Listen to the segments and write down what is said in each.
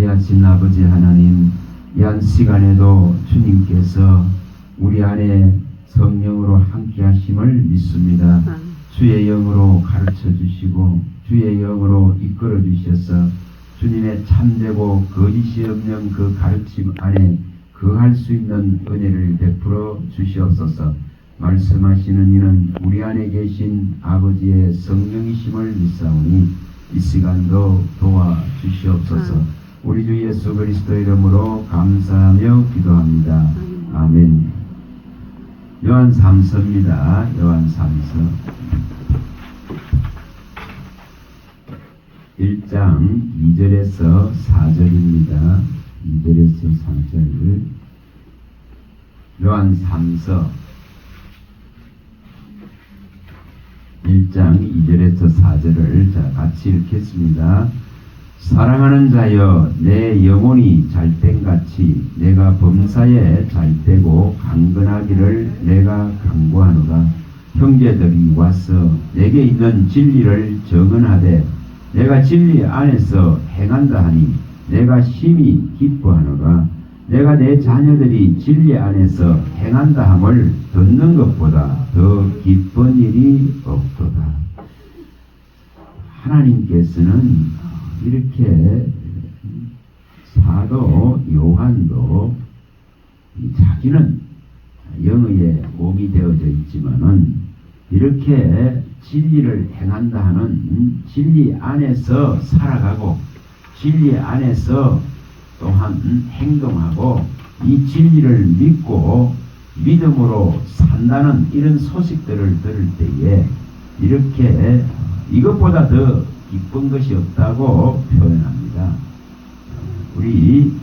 자비하신 아버지 하나님, 이 한 시간에도 주님께서 우리 안에 성령으로 함께 하심을 믿습니다. 주의 영으로 가르쳐 주시고 주의 영으로 이끌어 주셔서 주님의 참되고 거짓이 없는 그 가르침 안에 거할 수 있는 은혜를 베풀어 주시옵소서. 말씀하시는 이는 우리 안에 계신 아버지의 성령이심을 믿사오니 이 시간도 도와주시옵소서. 우리 주 예수 그리스도 이름으로 감사하며 기도합니다. 아멘. 요한 3서입니다. 요한 3서 1장 2절에서 4절입니다. 2절에서 4절. 요한 3서 1장 2절에서 4절을 같이 읽겠습니다. 사랑하는 자여, 내 영혼이 잘된같이 내가 범사에 잘되고 강건하기를 내가 간구하노라. 형제들이 와서 내게 있는 진리를 정언하되 내가 진리 안에서 행한다 하니 내가 심히 기뻐하노라. 내가 내 자녀들이 진리 안에서 행한다 함을 듣는 것보다 더 기쁜 일이 없도다. 하나님께서는 이렇게 사도 요한도 자기는 영의 몸이 되어져 있지만은 이렇게 진리를 행한다 하는 진리 안에서 살아가고 진리 안에서 또한 행동하고 이 진리를 믿고 믿음으로 산다는 이런 소식들을 들을 때에 이렇게 이것보다 더 기쁜 것이 없다고 표현합니다. 우리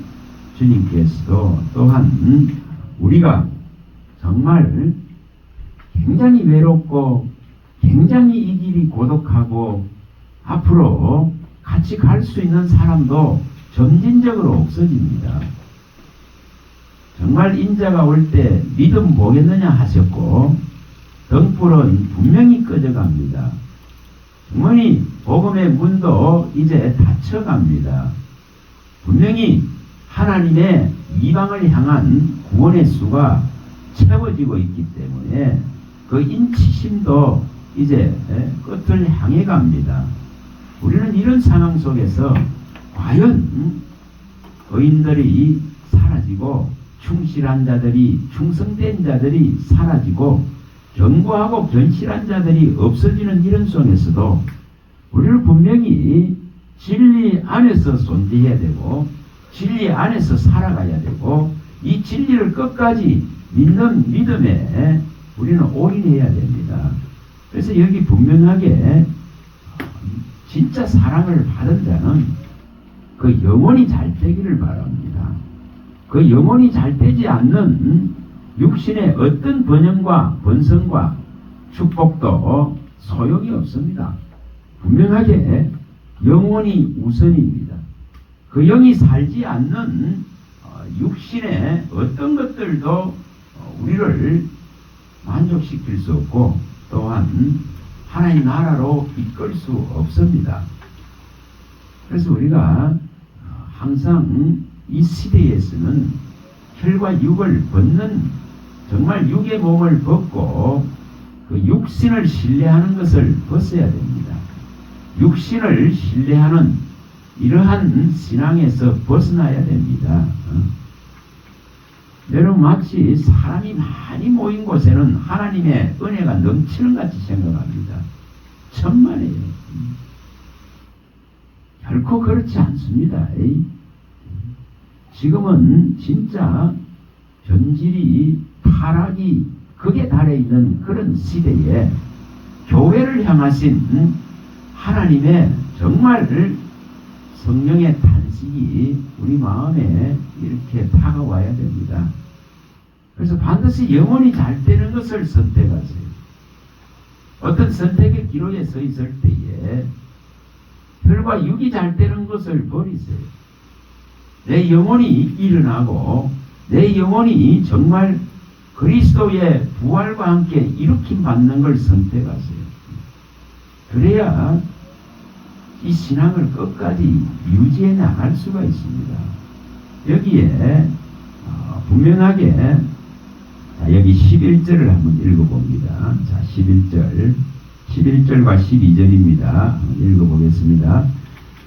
주님께서도 또한 우리가 정말 굉장히 외롭고 굉장히 이 길이 고독하고 앞으로 같이 갈 수 있는 사람도 점진적으로 없어집니다. 정말 인자가 올 때 믿음 보겠느냐 하셨고 등불은 분명히 꺼져갑니다. 주머니 복음의 문도 이제 닫혀갑니다. 분명히 하나님의 이방을 향한 구원의 수가 채워지고 있기 때문에 그 인치심도 이제 끝을 향해 갑니다. 우리는 이런 상황 속에서 과연 의인들이 사라지고 충실한 자들이 충성된 자들이 사라지고 견고하고 견실한 자들이 없어지는 이런 속에서도 우리는 분명히 진리 안에서 존재해야 되고 진리 안에서 살아가야 되고 이 진리를 끝까지 믿는 믿음에 우리는 올인해야 됩니다. 그래서 여기 분명하게 진짜 사랑을 받은 자는 그 영혼이 잘 되기를 바랍니다. 그 영혼이 잘 되지 않는 육신의 어떤 번영과 번성과 축복도 소용이 없습니다. 분명하게 영혼이 우선입니다. 그 영이 살지 않는 육신의 어떤 것들도 우리를 만족시킬 수 없고 또한 하나님 나라로 이끌 수 없습니다. 그래서 우리가 항상 이 시대에서는 혈과 육을 벗는 정말 육의 몸을 벗고 그 육신을 신뢰하는 것을 벗어야 됩니다. 육신을 신뢰하는 이러한 신앙에서 벗어나야 됩니다. 여러분 마치 사람이 많이 모인 곳에는 하나님의 은혜가 넘치는 같이 생각합니다. 천만에요. 결코 그렇지 않습니다. 지금은 진짜 변질이 타락이 극에 달해 있는 그런 시대에 교회를 향하신 하나님의 정말 성령의 탄식이 우리 마음에 이렇게 다가와야 됩니다. 그래서 반드시 영혼이 잘 되는 것을 선택하세요. 어떤 선택의 기로에 서 있을 때에 혈과 육이 잘 되는 것을 버리세요. 내 영혼이 일어나고 내 영혼이 정말 그리스도의 부활과 함께 일으킴 받는 걸 선택하세요. 그래야 이 신앙을 끝까지 유지해 나갈 수가 있습니다. 여기에 분명하게 여기 11절을 한번 읽어봅니다. 자, 11절과 12절입니다. 한번 읽어보겠습니다.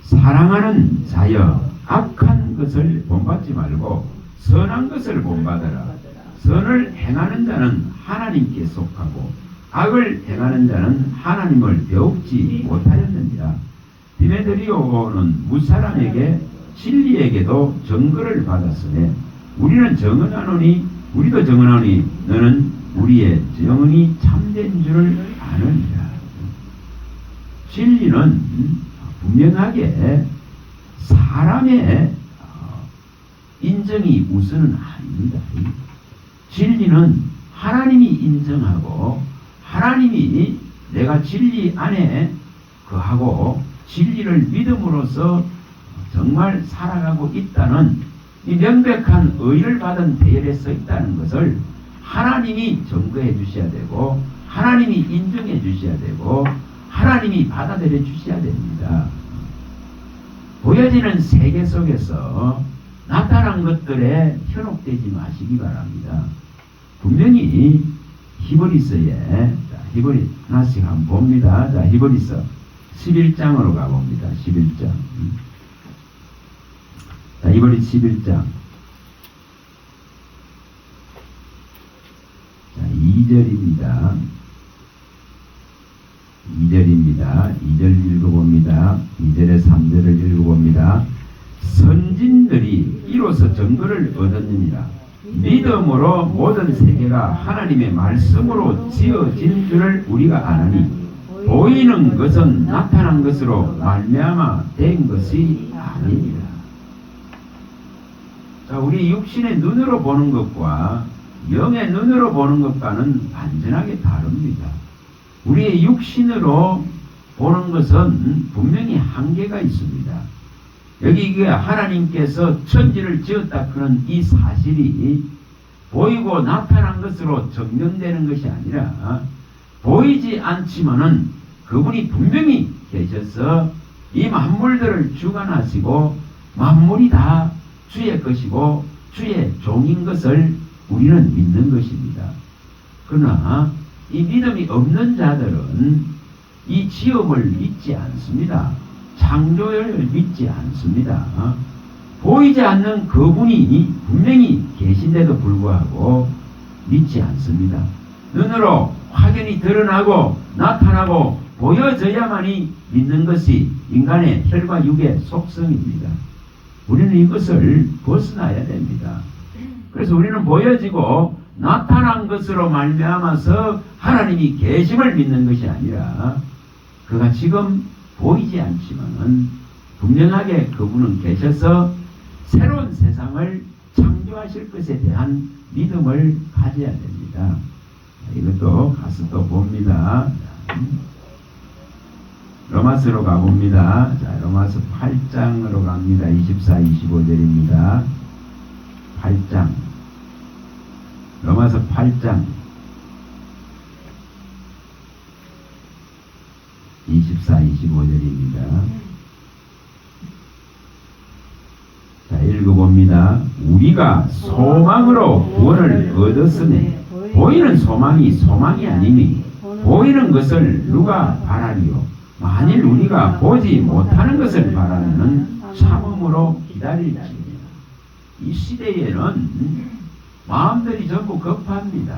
사랑하는 자여, 악한 것을 본받지 말고 선한 것을 본받아라. 선을 행하는 자는 하나님께 속하고 악을 행하는 자는 하나님을 배웁지 못하였느니라. 디메드리오는 무사람에게 진리에게도 증거를 받았으며 우리도 정언하노니 너는 우리의 정언이 참된 줄을 아느니라. 진리는 분명하게 사람의 인정이 우선은 아닙니다. 진리는 하나님이 인정하고 하나님이 내가 진리 안에 거하고 진리를 믿음으로써 정말 살아가고 있다는 이 명백한 의를 받은 대열에 서 있다는 것을 하나님이 증거해 주셔야 되고 하나님이 인정해 주셔야 되고 하나님이 받아들여 주셔야 됩니다. 보여지는 세계 속에서 나타난 것들에 현혹되지 마시기 바랍니다. 분명히 히브리서에 히브리 하나씩 한번 봅니다. 자, 히브리서 11장으로 가봅니다. 11장. 자, 히브리 11장. 자, 2절입니다. 2절 읽어봅니다. 2절에 3절을 읽어봅니다. 선진들이 이로써 증거를 얻었느니라. 믿음으로 모든 세계가 하나님의 말씀으로 지어진 줄을 우리가 아나니 보이는 것은 나타난 것으로 말미암아 된 것이 아니니라. 자, 우리 육신의 눈으로 보는 것과 영의 눈으로 보는 것과는 완전하게 다릅니다. 우리의 육신으로 보는 것은 분명히 한계가 있습니다. 여기 하나님께서 천지를 지었다 그런 이 사실이 보이고 나타난 것으로 증명되는 것이 아니라 보이지 않지만은 그분이 분명히 계셔서 이 만물들을 주관하시고 만물이 다 주의 것이고 주의 종인 것을 우리는 믿는 것입니다. 그러나 이 믿음이 없는 자들은 이 지음을 믿지 않습니다. 창조를 믿지 않습니다. 보이지 않는 그분이 분명히 계신데도 불구하고 믿지 않습니다. 눈으로 확연히 드러나고 나타나고 보여져야만이 믿는 것이 인간의 혈과 육의 속성입니다. 우리는 이것을 벗어나야 됩니다. 그래서 우리는 보여지고 나타난 것으로 말미암아서 하나님이 계심을 믿는 것이 아니라 그가 지금 보이지 않지만은 분명하게 그분은 계셔서 새로운 세상을 창조하실 것에 대한 믿음을 가져야 됩니다. 이것도 가서 또 봅니다. 로마서로 가봅니다. 자, 로마서 8장으로 갑니다. 24, 25절입니다. 8장. 로마서 8장 24, 25절입니다. 자, 읽어봅니다. 우리가 소망으로 구원을 얻었으니 보이는 소망이 소망이 아니니 보이는 것을 누가 바라리요? 만일 우리가 보지 못하는 것을 바라면 참음으로 기다리리라. 이 시대에는 마음들이 전부 급합니다.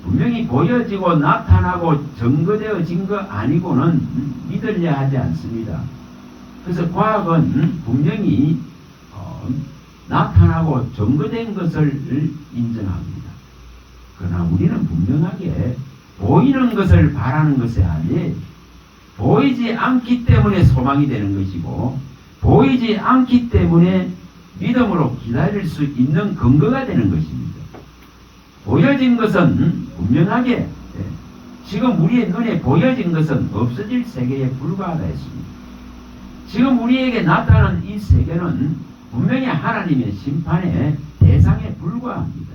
분명히 보여지고 나타나고 증거되어진 거 아니고는 믿으려 하지 않습니다. 그래서 과학은 분명히 나타나고 증거된 것을 인정합니다. 그러나 우리는 분명하게 보이는 것을 바라는 것이 아니 보이지 않기 때문에 소망이 되는 것이고 보이지 않기 때문에 믿음으로 기다릴 수 있는 근거가 되는 것입니다. 보여진 것은 분명하게 지금 우리의 눈에 보여진 것은 없어질 세계에 불과하다 했습니다. 지금 우리에게 나타난 이 세계는 분명히 하나님의 심판의 대상에 불과합니다.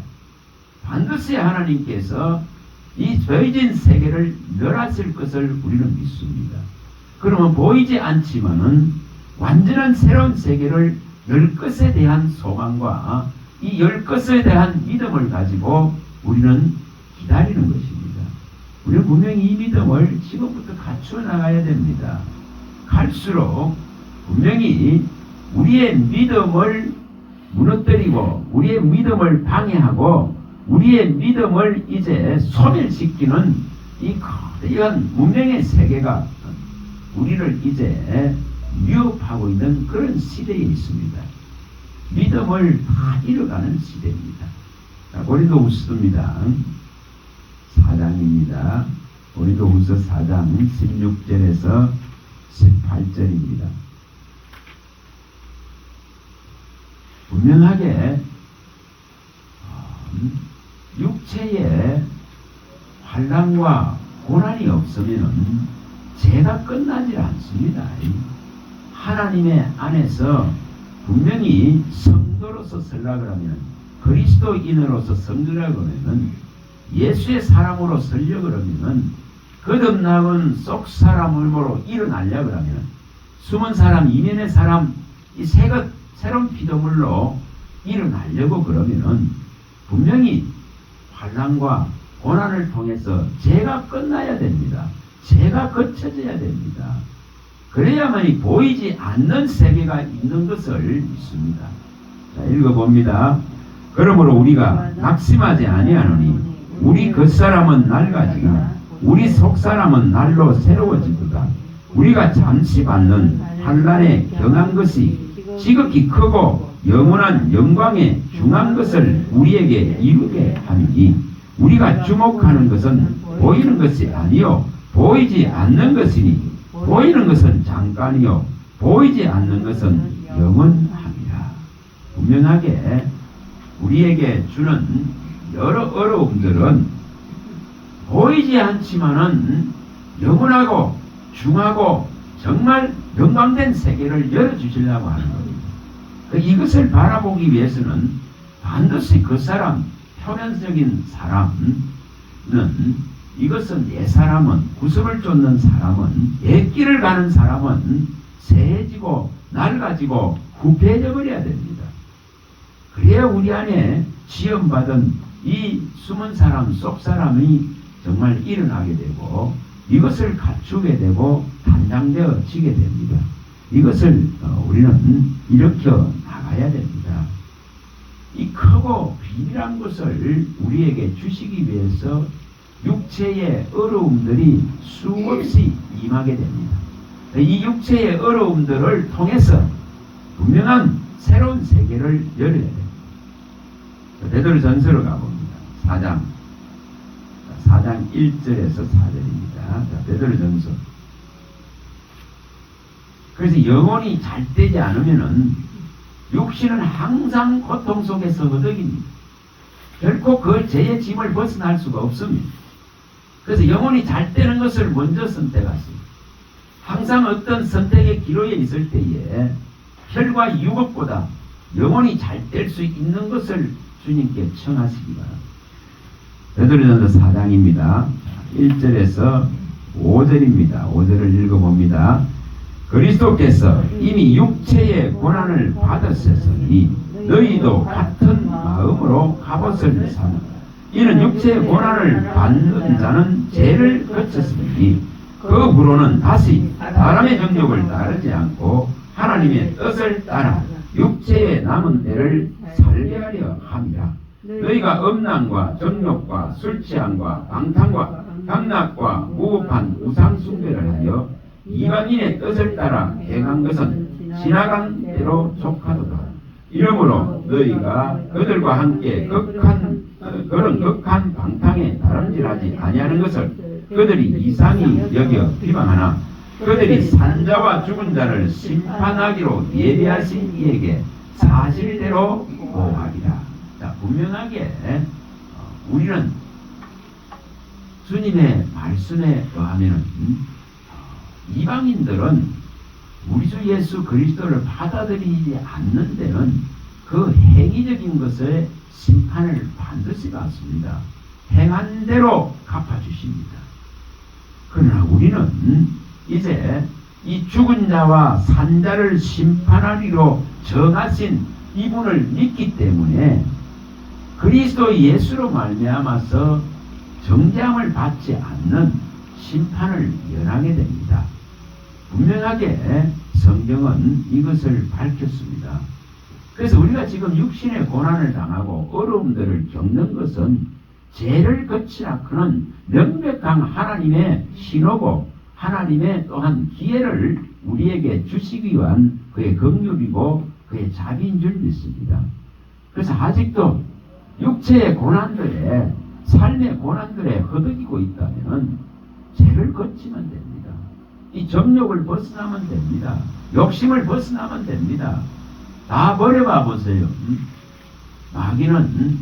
반드시 하나님께서 이 죄진 세계를 멸하실 것을 우리는 믿습니다. 그러면 보이지 않지만은 완전한 새로운 세계를 열 것에 대한 소망과 이 열 것에 대한 믿음을 가지고 우리는 기다리는 것입니다. 우리는 분명히 이 믿음을 지금부터 갖추어 나가야 됩니다. 갈수록 분명히 우리의 믿음을 무너뜨리고 우리의 믿음을 방해하고 우리의 믿음을 이제 소멸시키는 이 거대한 문명의 세계가 우리를 이제 위협하고 있는 그런 시대에 있습니다. 믿음을 다 잃어가는 시대입니다. 고린도후서입니다. 4장입니다. 고린도후서 4장 16절에서 18절입니다. 분명하게 육체에 환난과 고난이 없으면 죄가 끝나지 않습니다. 하나님의 안에서 분명히 성도로서 설락을 하면 그리스도인으로서 성도라고 하면 예수의 사람으로 설력을 하면 거듭나온 속 사람으로 일어나려고 하면 숨은 사람, 이면의 사람, 이 새로운 피조물로 일어나려고 그러면은 분명히 환난과 고난을 통해서 죄가 끝나야 됩니다. 죄가 거쳐져야 됩니다. 그래야만이 보이지 않는 세계가 있는 것을 믿습니다. 자, 읽어봅니다. 그러므로 우리가 낙심하지 아니하노니 우리 겉사람은 낡아지나 우리 속사람은 날로 새로워지도다. 우리가 잠시 받는 환난에 경한 것이 지극히 크고 영원한 영광에 중한 것을 우리에게 이루게 하니 우리가 주목하는 것은 보이는 것이 아니요 보이지 않는 것이니 보이는 것은 잠깐이요 보이지 않는 것은 영원함이라. 분명하게 우리에게 주는 여러 어려움들은 보이지 않지만은 영원하고 중하고 정말 영광된 세계를 열어주시려고 하는 겁니다. 이것을 바라보기 위해서는 반드시 그 사람, 표면적인 사람은 이것은 옛 사람은 구습을 쫓는 사람은 옛 길을 가는 사람은 새해지고 낡아지고 후패해져 버려야 됩니다. 그래야 우리 안에 지원받은 이 숨은 사람, 속 사람이 정말 일어나게 되고 이것을 갖추게 되고 단장되어지게 됩니다. 이것을 우리는 일으켜 나가야 됩니다. 이 크고 비밀한 것을 우리에게 주시기 위해서 육체의 어려움들이 수없이 임하게 됩니다. 이 육체의 어려움들을 통해서 분명한 새로운 세계를 열어야 됩니다. 베드로전서로 가봅니다. 4장 1절에서 4절입니다. 베드로전서. 그래서 영혼이 잘 되지 않으면은 육신은 항상 고통 속에서 허덕입니다. 결코 그 죄의 짐을 벗어날 수가 없습니다. 그래서 영혼이 잘 되는 것을 먼저 선택하십니다. 항상 어떤 선택의 기로에 있을 때에 혈과 육업보다 영혼이 잘 될 수 있는 것을 주님께 청하시기 바랍니다. 베드로전서 4장입니다. 1절에서 5절입니다. 5절을 읽어봅니다. 그리스도께서 이미 육체의 고난을 받으셨으니 너희도 같은 마음으로 갑옷을 삼아 이는 육체의 고난을 받는 자는 죄를 거쳤으니 그 후로는 다시 사람의 정욕을 따르지 않고 하나님의 뜻을 따라 육체의 남은 때를 살게 하려 함이라. 너희가 음란과 정욕과 술취함과 방탕과 강락과 무법한 우상 숭배를 하여 이방인의 뜻을 따라 행한 것은 지나간 대로 족하도다. 이러므로 너희가 그들과 함께 그런 극한 방탕에 다름질하지 아니하는 것을 그들이 이상히 여겨 비방하나 그들이 산자와 죽은 자를 심판하기로 예비하신 이에게 사실대로 보호하리라. 자, 분명하게 우리는 주님의 말씀에 의하면 이방인들은 우리 주 예수 그리스도를 받아들이지 않는 데는 그 행위적인 것의 심판을 반드시 받습니다. 행한 대로 갚아주십니다. 그러나 우리는 이제 이 죽은 자와 산 자를 심판하리로 정하신 이분을 믿기 때문에 그리스도 예수로 말미암아서 정죄함을 받지 않는 심판을 면하게 됩니다. 분명하게 성경은 이것을 밝혔습니다. 그래서 우리가 지금 육신의 고난을 당하고 어려움들을 겪는 것은 죄를 거치라 그는 명백한 하나님의 신호고 하나님의 또한 기회를 우리에게 주시기 위한 그의 긍휼이고 그의 자비인 줄 믿습니다. 그래서 아직도 육체의 고난들에 삶의 고난들에 허덕이고 있다면 죄를 거치면 됩니다. 이 정욕을 벗어나면 됩니다. 욕심을 벗어나면 됩니다. 다 버려봐 보세요. 마귀는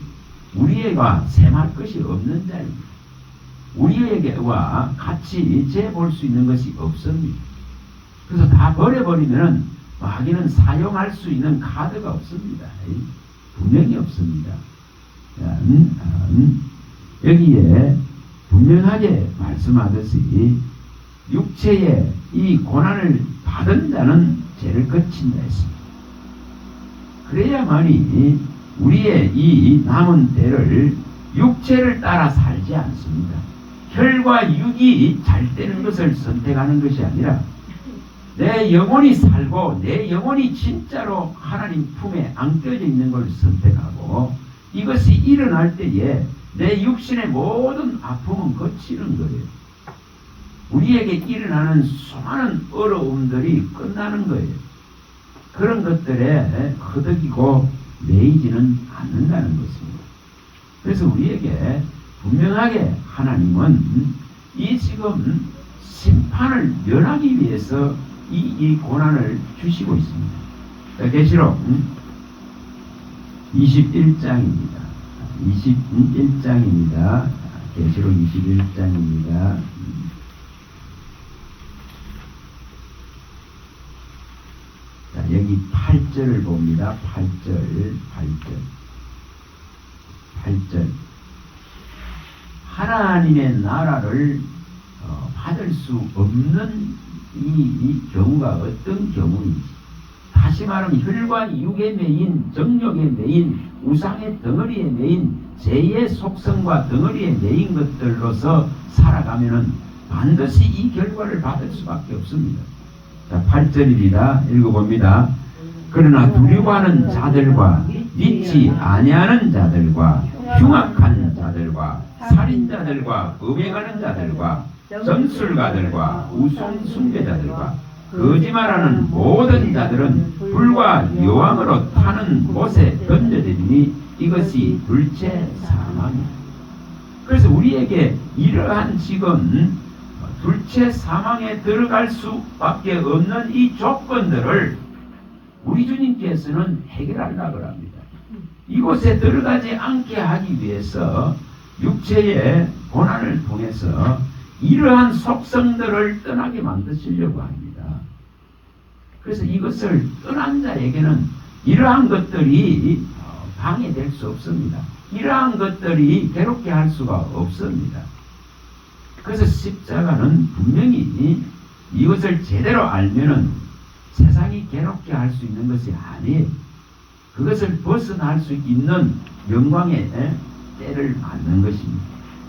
우리에게와 셈할 것이 없는 자입니다. 우리에게와 같이 재볼 수 있는 것이 없습니다. 그래서 다 버려버리면 마귀는 사용할 수 있는 카드가 없습니다. 분명히 없습니다. 여기에 분명하게 말씀하듯이 육체의 이 고난을 받은 자는 죄를 거친다 했습니다. 그래야만이 우리의 이 남은 때를 육체를 따라 살지 않습니다. 혈과 육이 잘 되는 것을 선택하는 것이 아니라 내 영혼이 살고 내 영혼이 진짜로 하나님 품에 안겨져 있는 것을 선택하고 이것이 일어날 때에 내 육신의 모든 아픔은 거치는 거예요. 우리에게 일어나는 수많은 어려움들이 끝나는 거예요. 그런 것들에 허덕이고 매이지는 않는다는 것입니다. 그래서 우리에게 분명하게 하나님은 이 지금 심판을 면하기 위해서 이 고난을 주시고 있습니다. 계시록 21장입니다. 21장입니다. 계시록 21장입니다. 자, 여기 8절을 봅니다. 8절. 하나님의 나라를 받을 수 없는 이 경우가 어떤 경우인지, 다시 말하면 혈과 육에 매인, 정욕에 매인, 우상의 덩어리에 매인, 죄의 속성과 덩어리에 매인 것들로서 살아가면은 반드시 이 결과를 받을 수밖에 없습니다. 자, 8절입니다. 읽어봅니다. 그러나 두려워하는 자들과 믿지 아니하는 자들과 흉악한 자들과 살인자들과 음행하는 자들과 점술가들과 우상 숭배자들과 거짓말하는 모든 자들은 불과 여왕으로 타는 못에 던져지니 이것이 둘째 사망이다. 그래서 우리에게 이러한 지금 둘째 사망에 들어갈 수밖에 없는 이 조건들을 우리 주님께서는 해결하려고 합니다. 이곳에 들어가지 않게 하기 위해서 육체의 고난을 통해서 이러한 속성들을 떠나게 만드시려고 합니다. 그래서 이것을 떠난 자에게는 이러한 것들이 방해될 수 없습니다. 이러한 것들이 괴롭게 할 수가 없습니다. 그래서 십자가는 분명히 이것을 제대로 알면은 세상이 괴롭게 할 수 있는 것이 아니에요. 그것을 벗어날 수 있는 영광의 때를 맞는 것입니다.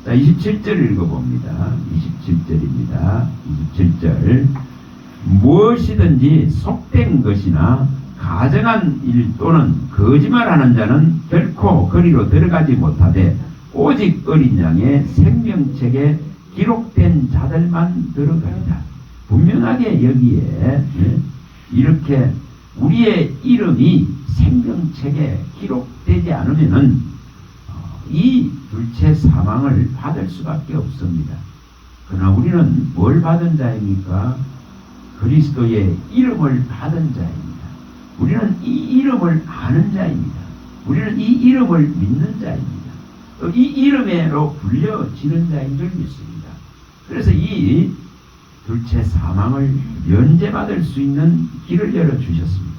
자, 27절 읽어봅니다. 27절입니다. 27절. 무엇이든지 속된 것이나 가정한 일 또는 거짓말하는 자는 결코 거리로 들어가지 못하되 오직 어린 양의 생명책에 기록된 자들만 들어가리라. 분명하게 여기에 이렇게 우리의 이름이 생명책에 기록되지 않으면은 이 둘째 사망을 받을 수밖에 없습니다. 그러나 우리는 뭘 받은 자입니까? 그리스도의 이름을 받은 자입니다. 우리는 이 이름을 아는 자입니다. 우리는 이 이름을 믿는 자입니다. 또 이 이름으로 불려지는 자인 줄 믿습니다. 그래서 이 둘째 사망을 면제받을 수 있는 길을 열어주셨습니다.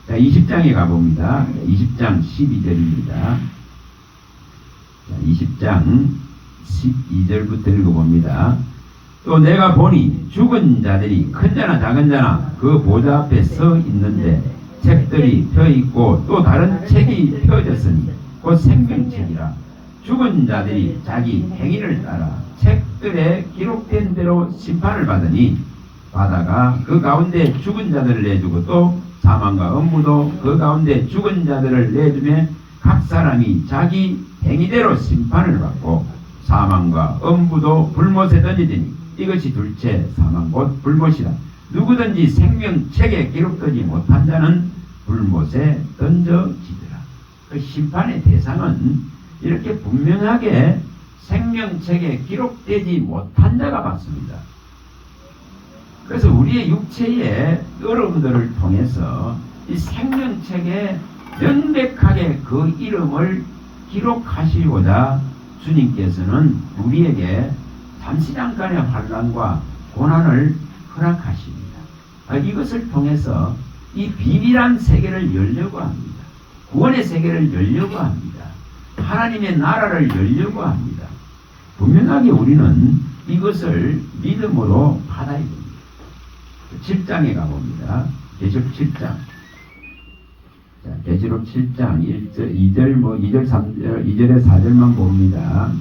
자, 20장에 가봅니다. 20장 12절입니다. 자, 20장 12절부터 읽어봅니다. 또 내가 보니 죽은 자들이 큰 자나 작은 자나 그 보좌 앞에 서 있는데 책들이 펴 있고 또 다른 책이 펴졌으니 곧 생명책이라. 죽은 자들이 자기 행위를 따라 책들에 기록된 대로 심판을 받으니 바다가 그 가운데 죽은 자들을 내주고 또 사망과 음부도 그 가운데 죽은 자들을 내주며 각 사람이 자기 행위대로 심판을 받고 사망과 음부도 불못에 던지더니 이것이 둘째 사망 곧 불못이다. 누구든지 생명책에 기록되지 못한 자는 불못에 던져지더라. 그 심판의 대상은 이렇게 분명하게 생명책에 기록되지 못한 자가 받습니다. 그래서 우리의 육체의 어려움들을 통해서 이 생명책에 명백하게 그 이름을 기록하시고자 주님께서는 우리에게 잠시 잠깐의 환난과 고난을 허락하십니다. 이것을 통해서 이 비밀한 세계를 열려고 합니다. 구원의 세계를 열려고 합니다. 하나님의 나라를 열려고 합니다. 분명하게 우리는 이것을 믿음으로 받아야 됩니다. 7장에 가봅니다. 계시록 7장. 자, 계시록 7장 2절, 2절, 3절, 2절에 4절만 봅니다.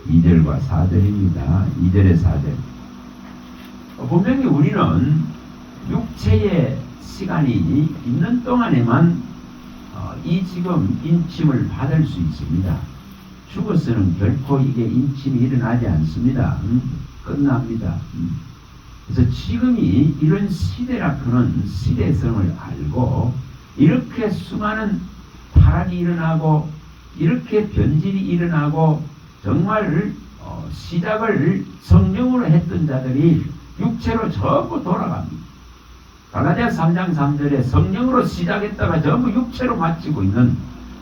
2절과 4절입니다. 2절에 4절. 분명히 우리는 육체의 시간이 있는 동안에만 이 지금 인침을 받을 수 있습니다. 죽어서는 결코 이게 인침이 일어나지 않습니다. 끝납니다. 그래서 지금이 이런 시대라 그런 시대성을 알고 이렇게 수많은 타락이 일어나고 이렇게 변질이 일어나고 정말 시작을 성령으로 했던 자들이 육체로 전부 돌아갑니다. 갈라디아서 3장 3절에 성령으로 시작했다가 전부 육체로 마치고 있는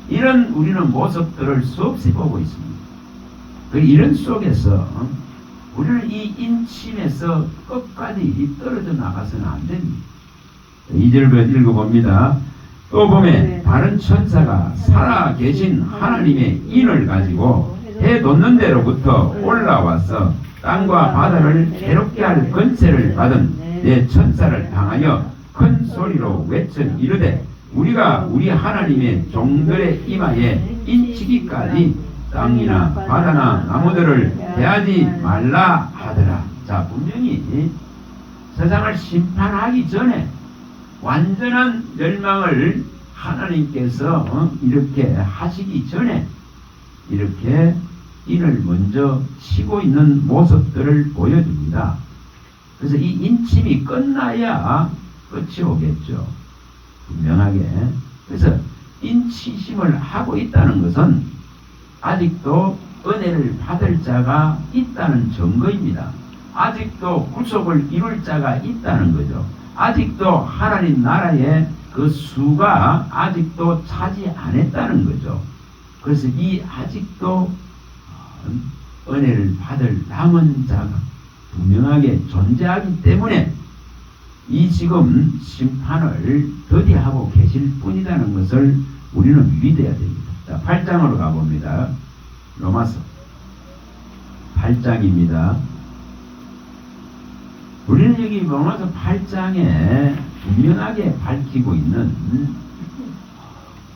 이런 우리는 모습들을 수없이 보고 있습니다. 이런 속에서 우리는 이 인침에서 끝까지 떨어져 나가서는 안 됩니다. 2절 읽어봅니다. 또 보면 다른 천사가 살아 계신 하나님의 인을 가지고 해 돋는 데로부터 올라와서 땅과 바다를 괴롭게 할 권세를 받은 내 천사를 향하여 큰 소리로 외쳐 이르되 우리가 우리 하나님의 종들의 이마에 인치기까지 땅이나 바다나 나무들을 대하지 말라 하더라. 자, 분명히 세상을 심판하기 전에 완전한 멸망을 하나님께서 이렇게 하시기 전에 이렇게 인을 먼저 치고 있는 모습들을 보여줍니다. 그래서 이 인침이 끝나야 끝이 오겠죠. 분명하게. 그래서 인치심을 하고 있다는 것은 아직도 은혜를 받을 자가 있다는 증거입니다. 아직도 구속을 이룰 자가 있다는 거죠. 아직도 하나님 나라의 그 수가 아직도 차지 안 했다는 거죠. 그래서 이 아직도 은혜를 받을 남은 자가 분명하게 존재하기 때문에 이 지금 심판을 더디하고 계실 뿐이라는 것을 우리는 믿어야 됩니다. 자, 8장으로 가봅니다. 로마서 8장입니다. 우리는 여기 로마서 8장에 분명하게 밝히고 있는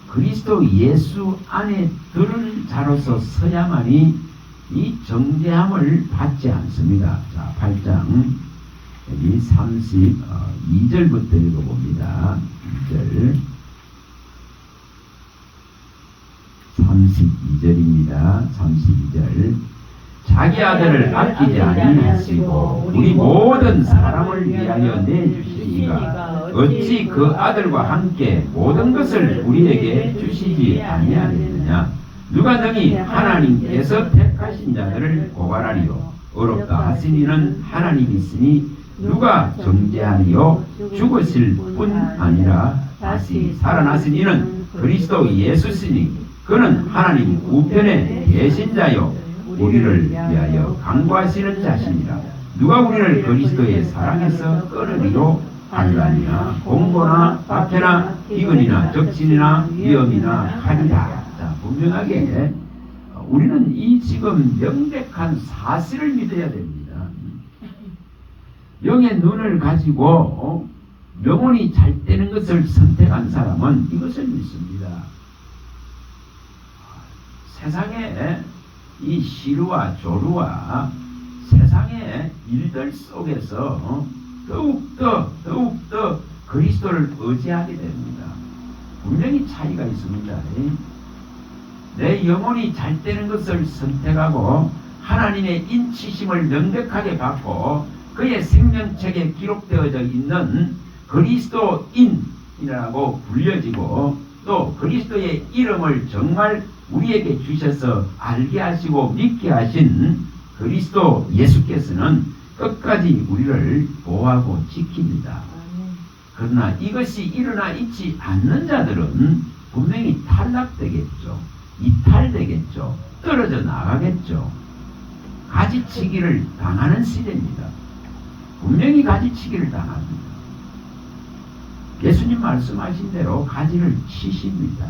그리스도 예수 안에 들은 자로서 서야만이 이 정죄함을 받지 않습니다. 자, 8장 여기 32절부터 읽어봅니다. 2절 32절입니다. 32절 자기 아들을 아끼지 아니하시고 우리 모든 사람을 위하여 내주시니가 어찌 그 아들과 함께 모든 것을 우리에게 주시지 아니하겠느냐. 누가 능히 하나님께서 택하신 자들을 고발하리요. 어렵다 하시니는 하나님이 있으니 누가 정죄하리요. 죽으실 뿐 아니라 다시 살아나시니는 그리스도 예수시니 그는 하나님 우편에 계신 자요 우리를 위하여 강구하시는 자시니라. 누가 우리를 그리스도의 사랑에서 끊으리요. 환난이나 공고나 박해나 기근이나 적신이나 위험이나 칼이다. 자, 분명하게 우리는 이 지금 명백한 사실을 믿어야 됩니다. 영의 눈을 가지고 영혼이 잘 되는 것을 선택한 사람은 이것을 믿습니다. 세상에 이 시루와 조루와 세상의 일들 속에서 더욱더 그리스도를 의지하게 됩니다. 분명히 차이가 있습니다. 내 영혼이 잘 되는 것을 선택하고 하나님의 인치심을 명백하게 받고 그의 생명책에 기록되어져 있는 그리스도인이라고 불려지고 또 그리스도의 이름을 정말 우리에게 주셔서 알게 하시고 믿게 하신 그리스도 예수께서는 끝까지 우리를 보호하고 지킵니다. 그러나 이것이 일어나 있지 않는 자들은 분명히 탈락되겠죠. 이탈되겠죠. 떨어져 나가겠죠. 가지치기를 당하는 시대입니다. 분명히 가지치기를 당합니다. 예수님 말씀하신 대로 가지를 치십니다.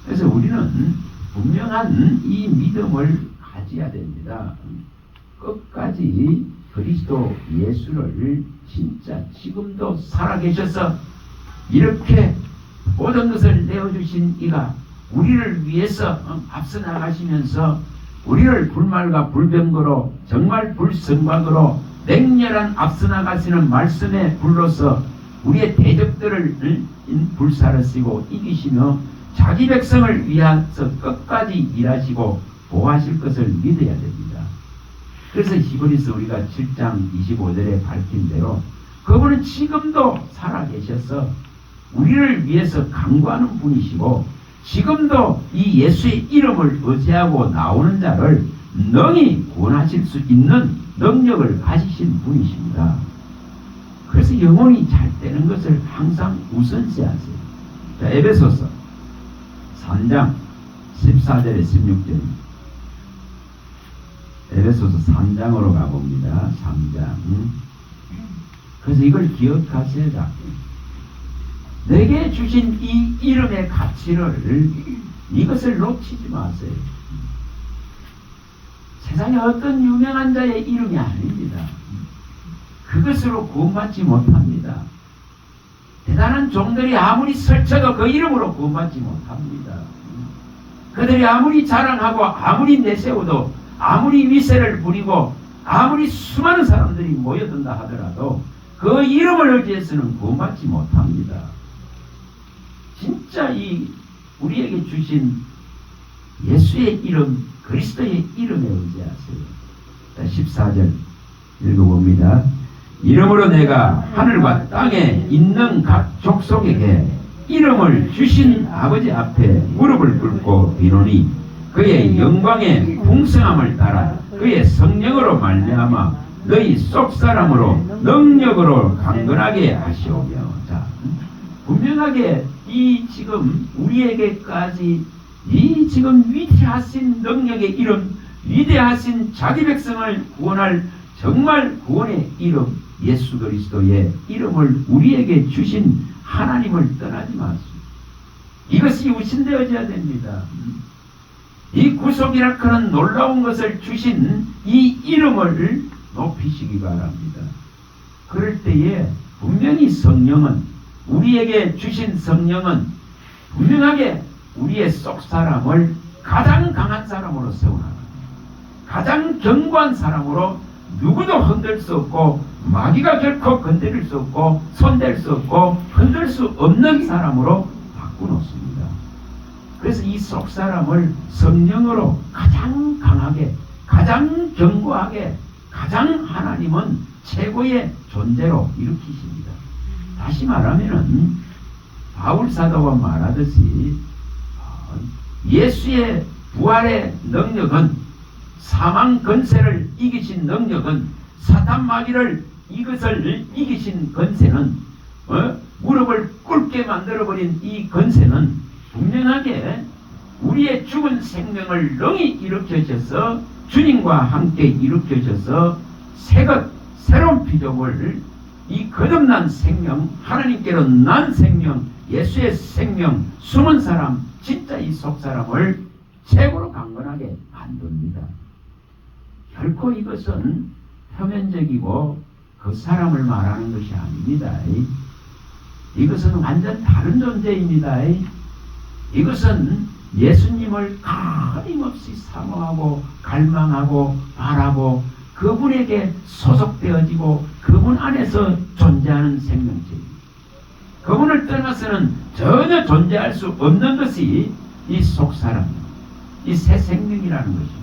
그래서 우리는 분명한 이 믿음을 가져야 됩니다. 끝까지 그리스도 예수를 진짜 지금도 살아계셔서 이렇게 모든 것을 내어주신 이가 우리를 위해서 앞서 나가시면서 우리를 불말과 불병거로 정말 불성박으로 맹렬한 앞서 나가시는 말씀의 불로서 우리의 대적들을 불사르시고 이기시며 자기 백성을 위해서 끝까지 일하시고 보호하실 것을 믿어야 됩니다. 그래서 히브리서 우리가 7장 25절에 밝힌 대로 그분은 지금도 살아계셔서 우리를 위해서 강구하는 분이시고 지금도 이 예수의 이름을 의지하고 나오는 자를 능히 구원하실 수 있는 능력을 가지신 분이십니다. 그래서 영혼이 잘 되는 것을 항상 우선시하세요. 자, 에베소서 3장 14절에 16절입니다. 에베소서 3장으로 가봅니다. 3장. 그래서 이걸 기억하세요. 내게 주신 이 이름의 가치를 이것을 놓치지 마세요. 세상에 어떤 유명한 자의 이름이 아닙니다. 그것으로 구원받지 못합니다. 대단한 종들이 아무리 설쳐도 그 이름으로 구원받지 못합니다. 그들이 아무리 자랑하고 아무리 내세워도 아무리 위세를 부리고 아무리 수많은 사람들이 모여든다 하더라도 그 이름을 의지해서는 구원받지 못합니다. 진짜 이 우리에게 주신 예수의 이름, 그리스도의 이름에 의지하세요. 14절 읽어봅니다. 이름으로 내가 하늘과 땅에 있는 각 족속에게 이름을 주신 아버지 앞에 무릎을 꿇고 비노니 그의 영광의 풍성함을 따라 그의 성령으로 말미암아 너희 속사람으로 능력으로 강건하게 하시오며. 자, 분명하게 이 지금 우리에게까지 이 지금 위대하신 능력의 이름, 위대하신 자기 백성을 구원할 정말 구원의 이름 예수 그리스도의 이름을 우리에게 주신 하나님을 떠나지 마십시오. 이것이 우신되어져야 됩니다. 이 구속이라 하는 놀라운 것을 주신 이 이름을 높이시기 바랍니다. 그럴 때에 분명히 성령은 우리에게 주신 성령은 분명하게 우리의 속사람을 가장 강한 사람으로 세워나갑니다. 가장 견고한 사람으로 누구도 흔들 수 없고 마귀가 결코 건드릴 수 없고 손댈 수 없고 흔들 수 없는 사람으로 바꾸놓습니다. 그래서 이 속사람을 성령으로 가장 강하게 가장 견고하게 가장 하나님은 최고의 존재로 일으키십니다. 다시 말하면은 바울 사도가 말하듯이 예수의 부활의 능력은 사망 권세를 이기신 능력은 사탄 마귀를 이것을 이기신 권세는 무릎을 꿇게 만들어버린 이 권세는 분명하게 우리의 죽은 생명을 능히 일으켜셔서 주님과 함께 일으켜셔서 새것 새로운 피조물 이 거듭난 생명 하나님께로 난 생명 예수의 생명 숨은 사람 진짜 이 속사람을 최고로 강건하게 만듭니다. 결코 이것은 표면적이고 그 사람을 말하는 것이 아닙니다. 이것은 완전 다른 존재입니다. 이것은 예수님을 끊임없이 사모하고 갈망하고 바라고 그분에게 소속되어지고 그분 안에서 존재하는 생명체입니다. 그분을 떠나서는 전혀 존재할 수 없는 것이 이 속사람, 이 새 생명이라는 것입니다.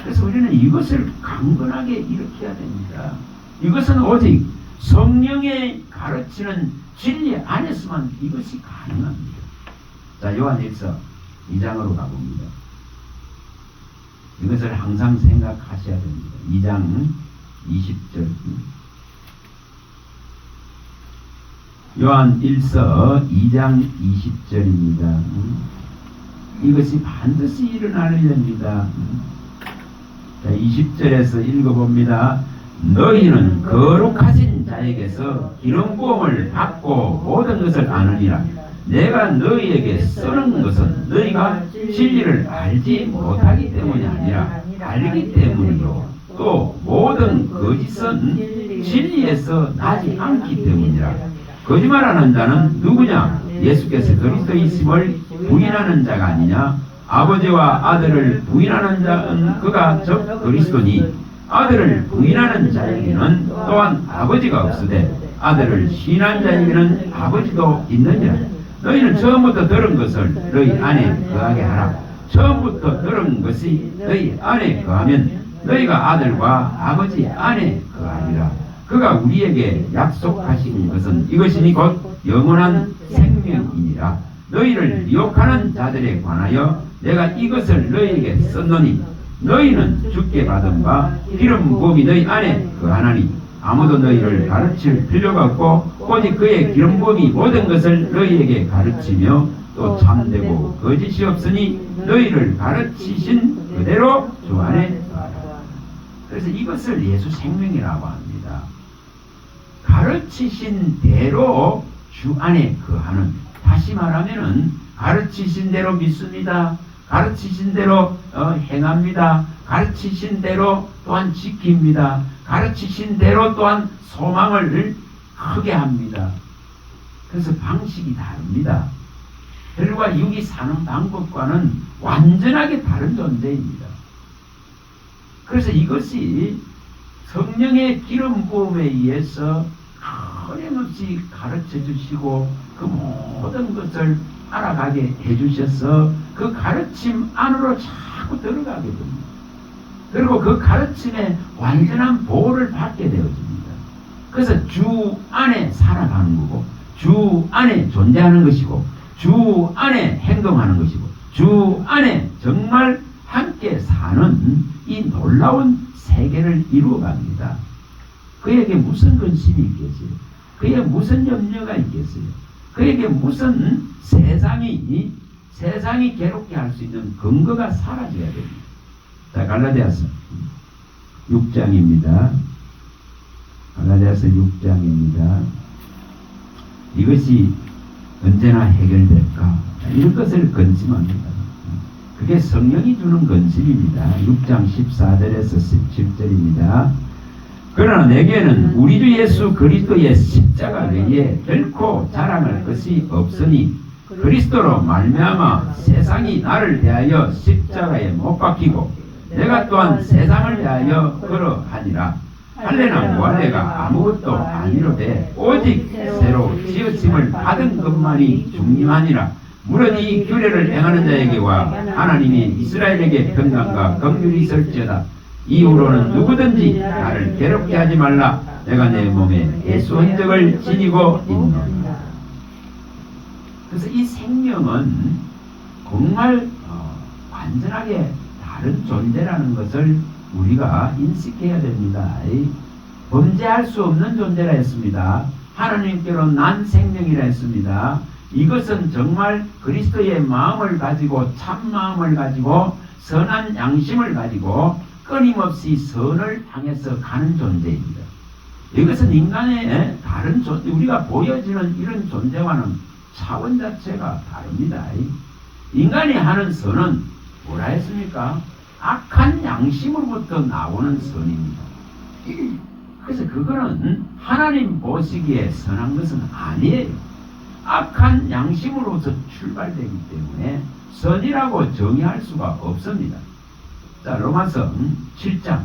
그래서 우리는 이것을 강건하게 일으켜야 됩니다. 이것은 오직 성령의 가르치는 진리 안에서만 이것이 가능합니다. 자, 요한일서 2장으로 가봅니다. 이것을 항상 생각하셔야 됩니다. 2장 20절. 요한일서 2장 20절입니다. 이것이 반드시 일어나야 됩니다. 자, 20절에서 읽어봅니다. 너희는 거룩하신 자에게서 기름 부음을 받고 모든 것을 아느니라. 내가 너희에게 쓰는 것은 너희가 진리를 알지 못하기 때문이 아니라 알기 때문이요, 또 모든 거짓은 진리에서 나지 않기 때문이라. 거짓말하는 자는 누구냐? 예수께서 그리스도이심을 부인하는 자가 아니냐? 아버지와 아들을 부인하는 자는 그가 즉 그리스도니, 아들을 부인하는 자에게는 또한 아버지가 없으되 아들을 시인한 자에게는 아버지도 있느니라. 너희는 처음부터 들은 것을 너희 안에 거하게 하라. 처음부터 들은 것이 너희 안에 거하면 너희가 아들과 아버지 안에 거하리라. 그가 우리에게 약속하신 것은 이것이니 곧 영원한 생명이니라. 너희를 미혹하는 자들에 관하여 내가 이것을 너희에게 썼노니, 너희는 주께 받은 바 기름 부음이 너희 안에 거하나니 아무도 너희를 가르칠 필요가 없고 오직 그의 기름 부음이 모든 것을 너희에게 가르치며 또 참되고 거짓이 없으니 너희를 가르치신 그대로 주 안에 거하라. 그래서 이것을 예수 생명이라고 합니다. 가르치신 대로 주 안에 거하는, 다시 말하면은 가르치신 대로 믿습니다. 가르치신 대로 행합니다. 가르치신 대로 또한 지킵니다. 가르치신 대로 또한 소망을 크게 합니다. 그래서 방식이 다릅니다. 혈과 육이 사는 방법과는 완전하게 다른 존재입니다. 그래서 이것이 성령의 기름 부음에 의해서 끊임없이 가르쳐 주시고 그 모든 것을 알아가게 해주셔서 그 가르침 안으로 자꾸 들어가게 됩니다. 그리고 그 가르침에 완전한 보호를 받게 되어집니다. 그래서 주 안에 살아가는 거고, 주 안에 존재하는 것이고, 주 안에 행동하는 것이고, 주 안에 정말 함께 사는 이 놀라운 세계를 이루어갑니다. 그에게 무슨 근심이 있겠어요? 그에게 무슨 염려가 있겠어요? 그에게 무슨 세상이 괴롭게 할 수 있는 근거가 사라져야 됩니다. 자, 갈라디아서 6장입니다. 갈라디아서 6장입니다. 이것이 언제나 해결될까? 이런 것을 근심합니다. 그게 성령이 주는 근심입니다. 6장 14절에서 17절입니다. 그러나 내게는 우리 주 예수 그리스도의 십자가 외에 결코 자랑할 것이 없으니 그리스도로 말미암아 세상이 나를 대하여 십자가에 못 박히고 내가 또한 세상을 대하여 그러하니라. 할례나 무할례가 아무것도 아니로되 오직 새로 지어짐을 받은 것만이 중요하니라. 물론 이 규례를 행하는 자에게와 하나님이 이스라엘에게 평강과 긍휼이 있을지어다. 이후로는 누구든지 나를 괴롭게 하지 말라. 내가 내 몸에 예수 흔적을 지니고 있노라. 그래서 이 생명은 정말 완전하게 다른 존재라는 것을 우리가 인식해야 됩니다. 범죄할 수 없는 존재라 했습니다. 하나님께로 난 생명이라 했습니다. 이것은 정말 그리스도의 마음을 가지고 참 마음을 가지고 선한 양심을 가지고 끊임없이 선을 향해서 가는 존재입니다. 이것은 인간의 다른 존재, 우리가 보여지는 이런 존재와는 차원 자체가 다릅니다. 인간이 하는 선은 뭐라 했습니까? 악한 양심으로부터 나오는 선입니다. 그래서 그거는 하나님 보시기에 선한 것은 아니에요. 악한 양심으로서 출발되기 때문에 선이라고 정의할 수가 없습니다. 자, 로마서 7장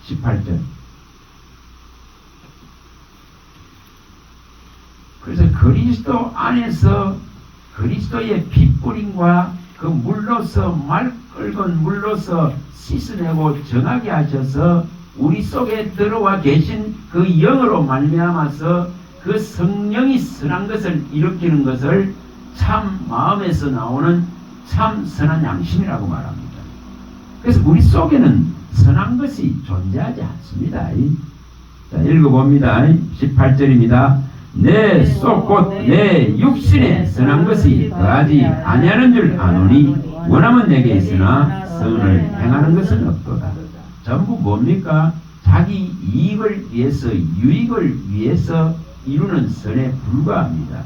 18절. 그래서 그리스도 안에서 그리스도의 핏뿌림과 그 물로서 말 끓은 물로서 씻어내고 정하게 하셔서 우리 속에 들어와 계신 그 영으로 말미암아서 그 성령이 선한 것을 일으키는 것을 참 마음에서 나오는 참 선한 양심이라고 말합니다. 그래서 우리 속에는 선한 것이 존재하지 않습니다. 자, 읽어봅니다. 18절입니다. 내 속 곧 내 육신에 선한 것이 더하지 아니하는 줄 아노니 원함은 내게 있으나 선을 행하는 것은 없도다. 전부 뭡니까? 자기 이익을 위해서 유익을 위해서 이루는 선에 불과합니다.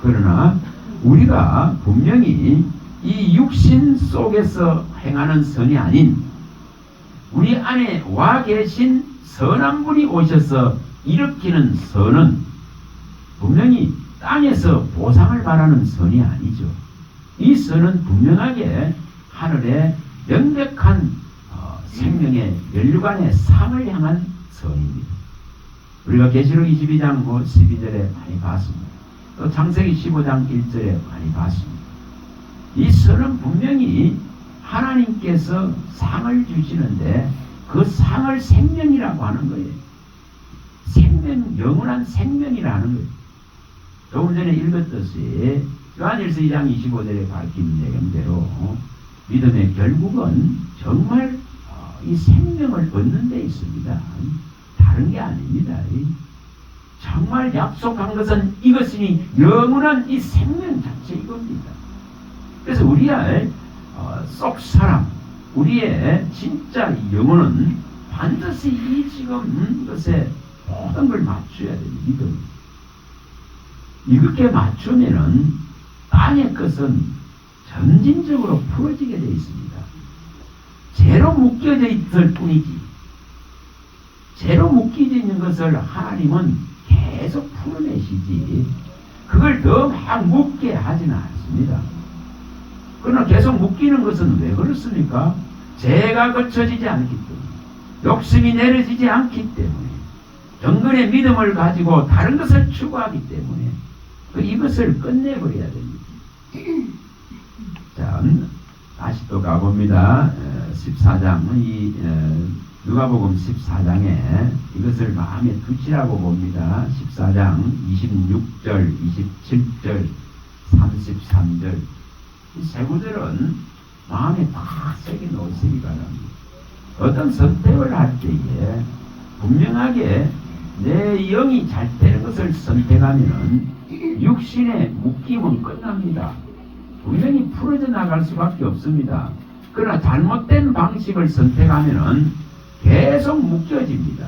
그러나 우리가 분명히 이 육신 속에서 행하는 선이 아닌 우리 안에 와 계신 선한 분이 오셔서 일으키는 선은 분명히 땅에서 보상을 바라는 선이 아니죠. 이 선은 분명하게 하늘의 명백한 생명의 면류관의 상을 향한 선입니다. 우리가 계시록 22장 12절에 많이 봤습니다. 또 창세기 15장 1절에 많이 봤습니다. 이 선은 분명히 하나님께서 상을 주시는데 그 상을 생명이라고 하는 거예요. 생명, 영원한 생명이라는 거예요. 조금 전에 읽었듯이 요한일서 2장 25절에 밝힌 내용대로 믿음의 결국은 정말 이 생명을 얻는 데 있습니다. 다른 게 아닙니다. 정말 약속한 것은 이것이니 영원한 이 생명 자체 이겁니다. 그래서 우리의 속 사람, 우리의 진짜 영혼은 반드시 이 지금 것에 모든 걸 맞춰야 됩니다. 믿음. 이렇게 맞추면은 땅의 것은 점진적으로 풀어지게 되어 있습니다. 죄로 묶여져 있을 뿐이지. 죄로 묶여져 있는 것을 하나님은 계속 풀어내시지. 그걸 더 막 묶게 하지는 않습니다. 그러나 계속 묶이는 것은 왜 그렇습니까? 죄가 거쳐지지 않기 때문에, 욕심이 내려지지 않기 때문에, 경건의 믿음을 가지고 다른 것을 추구하기 때문에 이것을 끝내버려야 됩니다. 자, 다시 또 가봅니다. 14장, 누가복음 14장에 이것을 마음에 두시라고 봅니다. 14장 26절, 27절, 33절. 이 세 구절은 마음에 딱 새겨 놓으시기 바랍니다. 어떤 선택을 할 때에 분명하게 내 영이 잘 되는 것을 선택하면 육신의 묶임은 끝납니다. 분명히 풀어져 나갈 수밖에 없습니다. 그러나 잘못된 방식을 선택하면 계속 묶여집니다.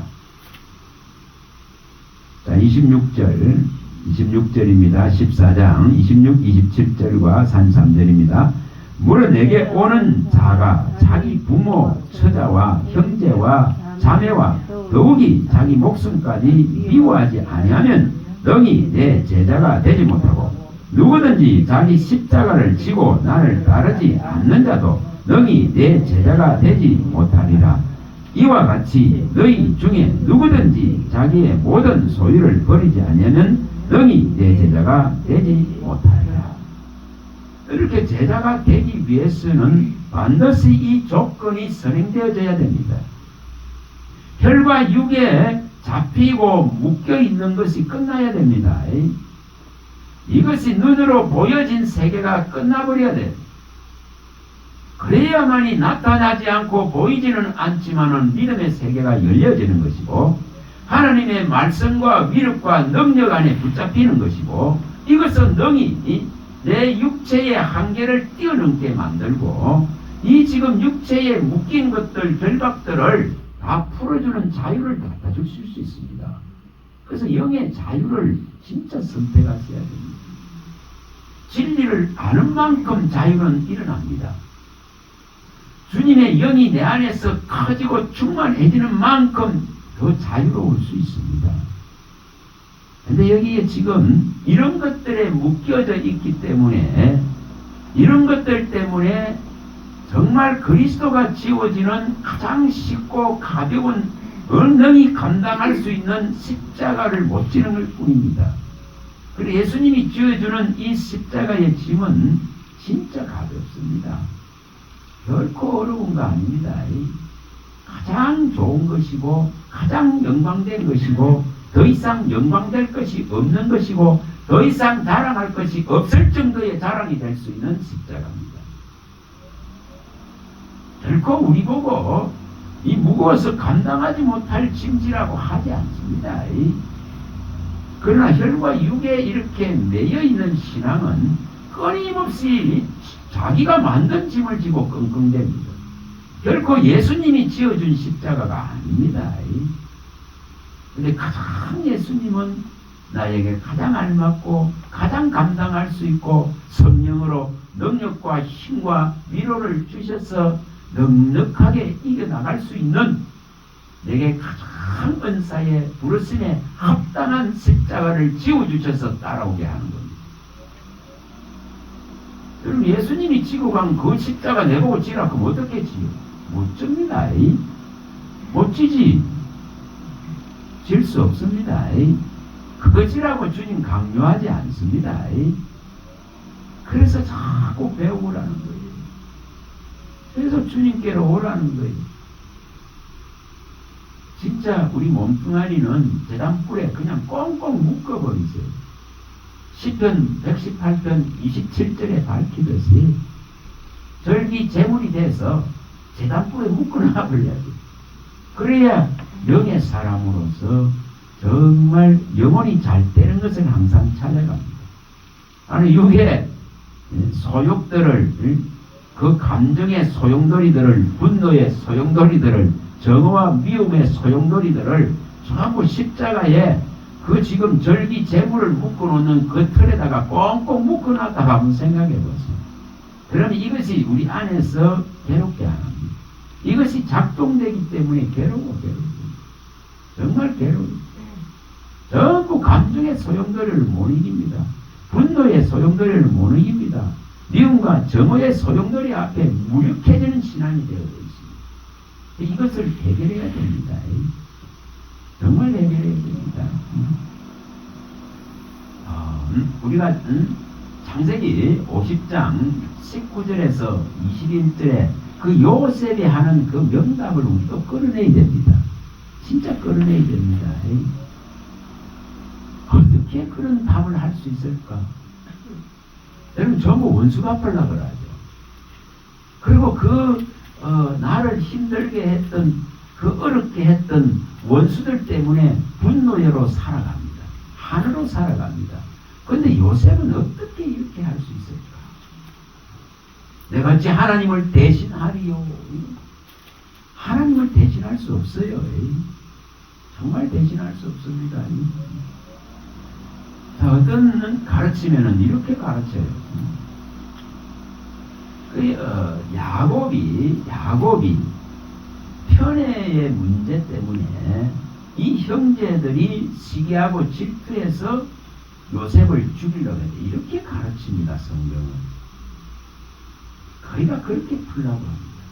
자, 26절입니다. 14장 26, 27절과 33절입니다. 무릇 내게 오는 자가 자기 부모, 처자와 형제와 자매와 더욱이 자기 목숨까지 미워하지 아니하면 능히 내 제자가 되지 못하고 누구든지 자기 십자가를 지고 나를 따르지 않는 자도 능히 내 제자가 되지 못하리라. 이와 같이 너희 중에 누구든지 자기의 모든 소유를 버리지 않으면 능히 내 제자가 되지 못하리라. 이렇게 제자가 되기 위해서는 반드시 이 조건이 선행되어져야 됩니다. 혈과 육에 잡히고 묶여있는 것이 끝나야 됩니다. 이것이 눈으로 보여진 세계가 끝나버려야 돼. 그래야만이 나타나지 않고 보이지는 않지만은 믿음의 세계가 열려지는 것이고 하나님의 말씀과 위력과 능력 안에 붙잡히는 것이고 이것은 능히 내 육체의 한계를 뛰어넘게 만들고 이 지금 육체에 묶인 것들, 결박들을 다 풀어주는 자유를 갖다 주실 수 있습니다. 그래서 영의 자유를 진짜 선택하셔야 됩니다. 진리를 아는 만큼 자유는 일어납니다. 주님의 영이 내 안에서 커지고 충만해지는 만큼 더 자유로울 수 있습니다. 근데 여기에 지금 이런 것들에 묶여져 있기 때문에, 이런 것들 때문에 정말 그리스도가 지워지는 가장 쉽고 가벼운, 엉덩이 감당할 수 있는 십자가를 못 지는 것 뿐입니다. 그리고 예수님이 지어주는 이 십자가의 짐은 진짜 가볍습니다. 결코 어려운 거 아닙니다. 가장 좋은 것이고 가장 영광된 것이고 더 이상 영광될 것이 없는 것이고 더 이상 자랑할 것이 없을 정도의 자랑이 될 수 있는 십자가입니다. 결코 우리 보고 이 무거워서 감당하지 못할 짐지라고 하지 않습니다. 그러나 혈과 육에 이렇게 매여있는 신앙은 끊임없이 자기가 만든 짐을 지고 끙끙댑니다. 결코 예수님이 지어준 십자가가 아닙니다. 근데 가장 예수님은 나에게 가장 알맞고 가장 감당할 수 있고 성령으로 능력과 힘과 위로를 주셔서 넉넉하게 이겨나갈 수 있는 내게 가장 은사에 부르심에 합당한 십자가를 지어주셔서 따라오게 하는 겁니다. 여러분, 예수님이 지고 간 그 십자가 내보고 지라 그럼 어떻게 지요? 못 집니다. 못 지지. 질 수 없습니다. 그거 지라고 주님 강요하지 않습니다. 그래서 자꾸 배우라는 거예요. 그래서 주님께로 오라는 거예요. 진짜 우리 몸뚱아리는 제단불에 그냥 꽁꽁 묶어버리세요. 시편 118편 27절에 밝히듯이 절기 제물이 돼서 제단불에 묶어놔버려야지. 그래야 영의 사람으로서 정말 영혼이 잘 되는 것을 항상 찾아갑니다. 아니 육의 소욕들을, 그 감정의 소용돌이들을, 분노의 소용돌이들을, 정오와 미움의 소용돌이들을 전부 십자가에 그 지금 절기 제물을 묶어놓는 그 틀에다가 꽁꽁 묶어놨다가 한번 생각해보세요. 그러면 이것이 우리 안에서 괴롭게 안 합니다. 이것이 작동되기 때문에 괴로워. 정말 괴로워. 전부 감정의 소용돌이를 못 이깁니다. 분노의 소용돌이를 못 이깁니다. 미움과 정오의 소용돌이 앞에 무력해지는 신앙이 되어 있습니다. 이것을 해결해야 됩니다. 정말 해결해야 됩니다. 우리가 창세기 50장 19절에서 21절에 그 요셉이 하는 그 명답을 우리도 끌어내야 됩니다. 진짜 끌어내야 됩니다. 어떻게 그런 답을 할 수 있을까? 여러분, 전부 원수 갚으려고 그러죠. 그리고 나를 힘들게 했던, 어렵게 했던 원수들 때문에 분노로 살아갑니다. 한으로 살아갑니다. 그런데 요셉은 어떻게 이렇게 할 수 있을까? 내가 어찌 하나님을 대신하리요? 하나님을 대신할 수 없어요. 정말 대신할 수 없습니다. 자, 어떤 가르치면은 이렇게 가르쳐요. 야곱이 편애의 문제 때문에 이 형제들이 시기하고 질투해서 요셉을 죽이려고 해요. 이렇게 가르칩니다, 성경은. 거의가 그렇게 풀라고 합니다.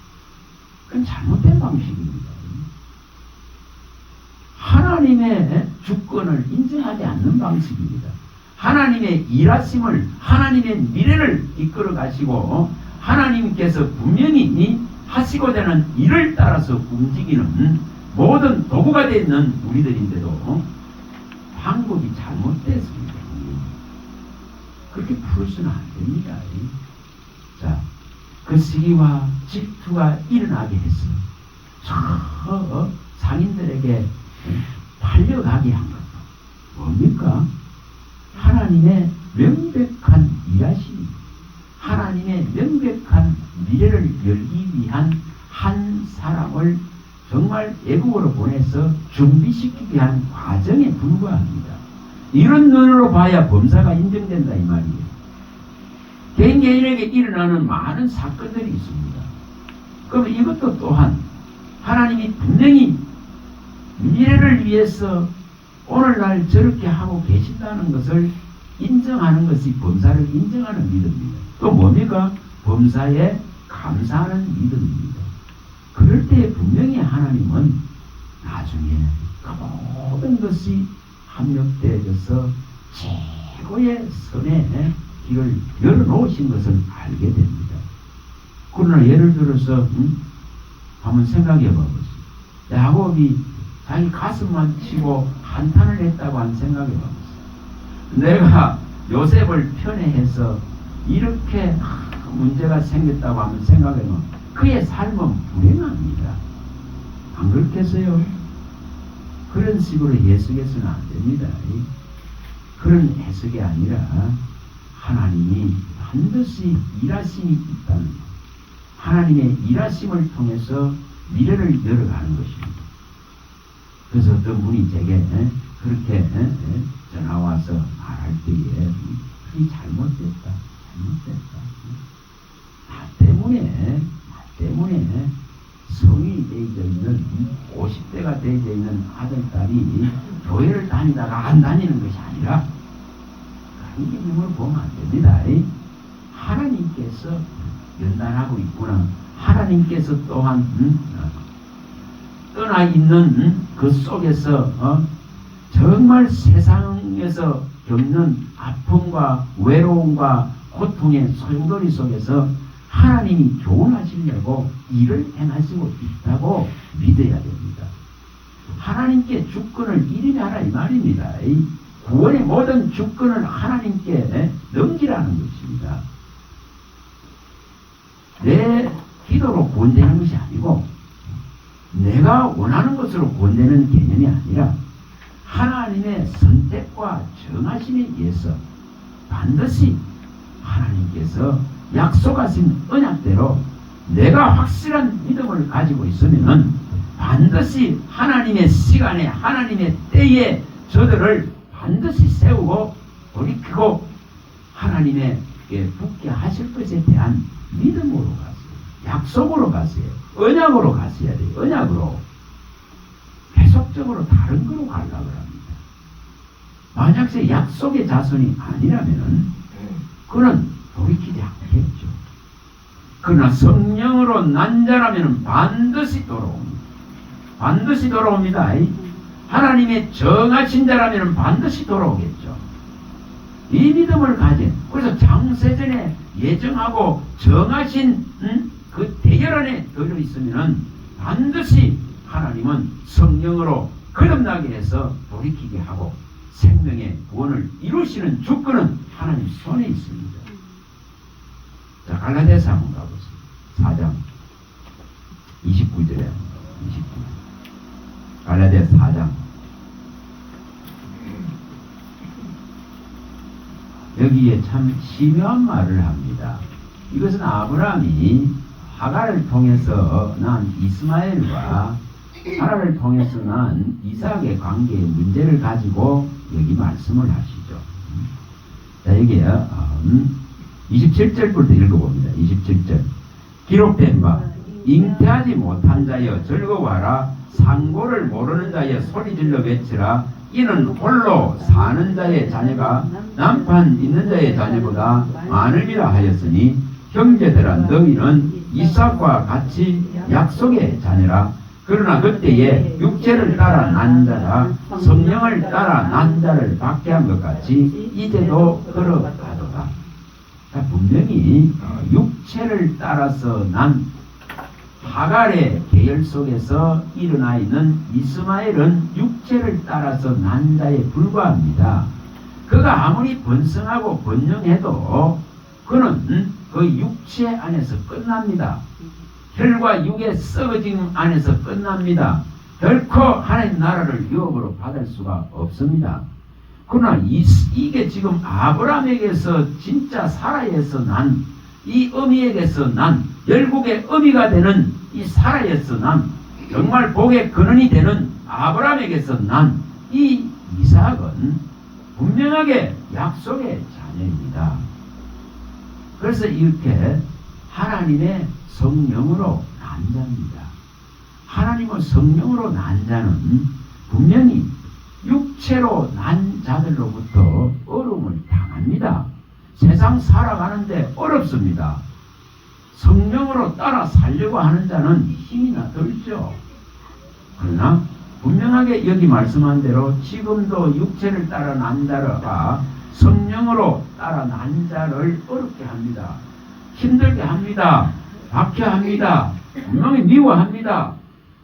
그건 잘못된 방식입니다. 하나님의 주권을 인정하지 않는 방식입니다. 하나님의 일하심을, 하나님의 미래를 이끌어 가시고 하나님께서 분명히 하시고자 하는 일을 따라서 움직이는 모든 도구가 되어 있는 우리들인데도 방법이 잘못됐습니다. 그렇게 풀어서는 안 됩니다. 자, 그 시기와 질투가 일어나게 해서 저 상인들에게 팔려가게 한 것. 뭡니까? 하나님의 명백한 일하심, 하나님의 명백한 미래를 열기 위한 한 사람을 정말 애국으로 보내서 준비시키기 위한 과정에 불과합니다. 이런 눈으로 봐야 범사가 인정된다 이 말이에요. 개인에게 일어나는 많은 사건들이 있습니다. 그럼 이것도 또한 하나님이 분명히 미래를 위해서 오늘날 저렇게 하고 계신다는 것을 인정하는 것이 범사를 인정하는 믿음입니다. 또 뭡니까? 범사에 감사하는 믿음입니다. 그럴 때 분명히 하나님은 나중에 그 모든 것이 합력되어져서 최고의 선의 길을 열어놓으신 것을 알게 됩니다. 그러나 예를 들어서 한번 생각해 봐보세요. 야곱이 자기 가슴만 치고 한탄을 했다고 한 생각해 봐보세요. 내가 요셉을 편애해서 이렇게 문제가 생겼다고 하면 생각해 보면 그의 삶은 불행합니다. 안 그렇겠어요? 그런 식으로 해석해서는 안 됩니다. 그런 해석이 아니라 하나님이 반드시 일하심이 있다는 것. 하나님의 일하심을 통해서 미래를 열어가는 것입니다. 그래서 어떤 분이 제게 그렇게 전화와서 말할 때에 그게 잘못됐다. 나 때문에 성인이 되어져 있는 50대가 되어져 있는 아들딸이 교회를 다니다가 안 다니는 것이 아니라 그런 개념을 보면 안 됩니다. 하나님께서 연단하고 있구나. 하나님께서 또한 떠나 있는 그 속에서 정말 세상에서 겪는 아픔과 외로움과 고통의 소용돌이 속에서 하나님이 교훈하시려고 일을 행하시고 있다고 믿어야 됩니다. 하나님께 주권을 이름이 하라 이 말입니다. 구원의 모든 주권을 하나님께 넘기라는 것입니다. 내 기도로 구원되는 것이 아니고 내가 원하는 것으로 구원되는 개념이 아니라 하나님의 선택과 정하심에 의해서 반드시 하나님께서 약속하신 언약대로 내가 확실한 믿음을 가지고 있으면 반드시 하나님의 시간에 하나님의 때에 저들을 반드시 세우고 돌이키고 하나님에게 붙게 하실 것에 대한 믿음으로 가세요. 약속으로 가세요. 언약으로 가셔야 돼요. 언약으로. 계속적으로 다른 거로 가려고 합니다. 만약에 약속의 자손이 아니라면 그는 돌이키지 않겠죠. 그러나 성령으로 난 자라면 반드시 돌아옵니다. 반드시 돌아옵니다. 하나님의 정하신 자라면 반드시 돌아오겠죠. 이 믿음을 가진, 그래서 장세전에 예정하고 정하신 그 대열 안에 들어있으면 반드시 하나님은 성령으로 거듭나게 해서 돌이키게 하고 생명의 구원을 이루시는 주권은 하나님 손에 있습니다. 자, 갈라디아서 한번 가보세요. 4장 29절에 29절. 갈라디아서 4장. 여기에 참 심오한 말을 합니다. 이것은 아브라함이 하갈을 통해서 난 이스마엘과 사라를 통해서 난 이삭의 관계의 문제를 가지고 여기 말씀을 하시죠. 자, 여기에 27절부터 읽어봅니다. 27절. 기록된 바 잉태하지 못한 자여 즐거워하라. 상고를 모르는 자여 소리질러 외치라. 이는 홀로 사는 자의 자녀가 남편 있는 자의 자녀보다 많음이라 하였으니 형제들아 너희는 이삭과 같이 약속의 자녀라. 그러나 그때에 육체를 따라 난 자라 성령을 따라 난 자를 받게 한 것 같이 이제도 그러하도다. 분명히 육체를 따라서 난 하갈의 계열 속에서 일어나 있는 이스마엘은 육체를 따라서 난 자에 불과합니다. 그가 아무리 번성하고 번영해도 그는 그 육체 안에서 끝납니다. 혈과 육의 썩어짐 안에서 끝납니다. 결코 하나님 나라를 유업으로 받을 수가 없습니다. 그러나 이게 지금 아브라함에게서 진짜 사라에서 난 이 어미에게서 난 열국의 어미가 되는 이 사라에서 난 정말 복의 근원이 되는 아브라함에게서 난 이 이삭은 분명하게 약속의 자녀입니다. 그래서 이렇게 하나님의 성령으로 난 난 자입니다. 하나님은 성령으로 난 자는 분명히 육체로 난 자들로부터 어려움을 당합니다. 세상 살아가는데 어렵습니다. 성령으로 따라 살려고 하는 자는 힘이나 들죠. 그러나 분명하게 여기 말씀한 대로 지금도 육체를 따라 난 자가 성령으로 따라 난 자를 어렵게 합니다. 힘들게 합니다. 박해합니다. 분명히 미워합니다.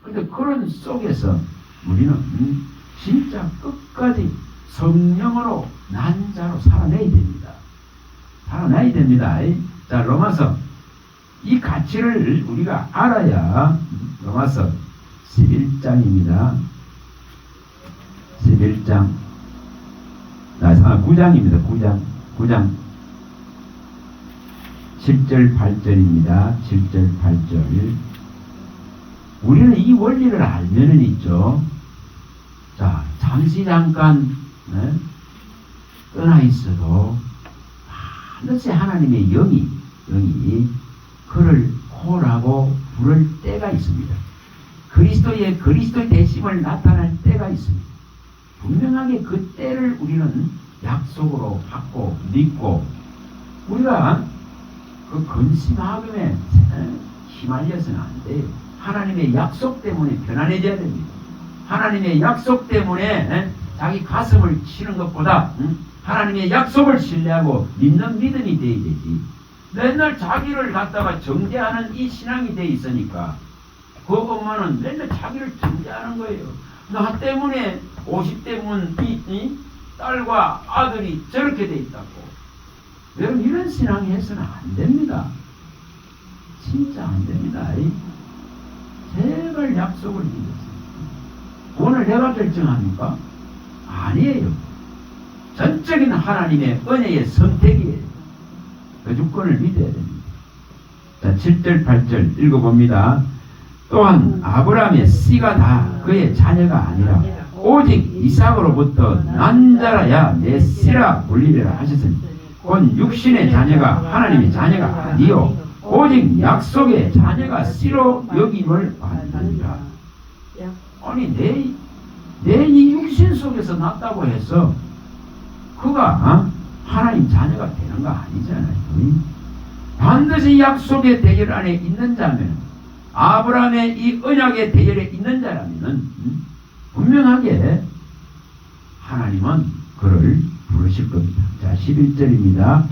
그런데 그런 속에서 우리는 진짜 끝까지 성령으로 난 자로 살아내야 됩니다. 살아내야 됩니다. 자, 로마서 이 가치를 우리가 알아야 로마서 11장입니다. 11장 9장입니다. 9장 7절 8절입니다. 7절 8절 우리는 이 원리를 알면은 있죠. 자, 잠시 잠깐 떠나 있어도 반드시 하나님의 영이 그를 콜하고 부를 때가 있습니다. 그리스도의 대심을 나타낼 때가 있습니다. 분명하게 그 때를 우리는 약속으로 받고 믿고 우리가 그 근심하금에 휘말려서는 안 돼요. 하나님의 약속 때문에 편안해져야 됩니다. 하나님의 약속 때문에 자기 가슴을 치는 것보다 하나님의 약속을 신뢰하고 믿는 믿음이 돼야 되지. 맨날 자기를 갖다가 정죄하는 이 신앙이 돼 있으니까 그 엄마는 맨날 자기를 정죄하는 거예요. 나 때문에 50대 문 이 딸과 아들이 저렇게 돼 있다고. 여러분 이런 신앙이 해서는 안 됩니다. 진짜 안 됩니다. 제발 약속을 믿으세요. 오늘 내가 결정합니까? 아니에요. 전적인 하나님의 은혜의 선택이에요. 그 주권을 믿어야 됩니다. 자, 7절 8절 읽어봅니다. 또한 아브라함의 씨가 다 그의 자녀가 아니라 오직 이삭으로부터 난 자라야 내 씨라 불리리라 하셨으니 곧 육신의 자녀가 하나님의 자녀가 아니요 오직 약속의 자녀가 씨로 여김을 받느니라. 아니 내 이 육신 속에서 났다고 해서 그가 하나님 자녀가 되는 거 아니잖아요. 반드시 약속의 대열 안에 있는 자면 아브라함의 이 언약의 대열에 있는 자라면 분명하게 하나님은 그를 부르실 겁니다. 자, 11절입니다.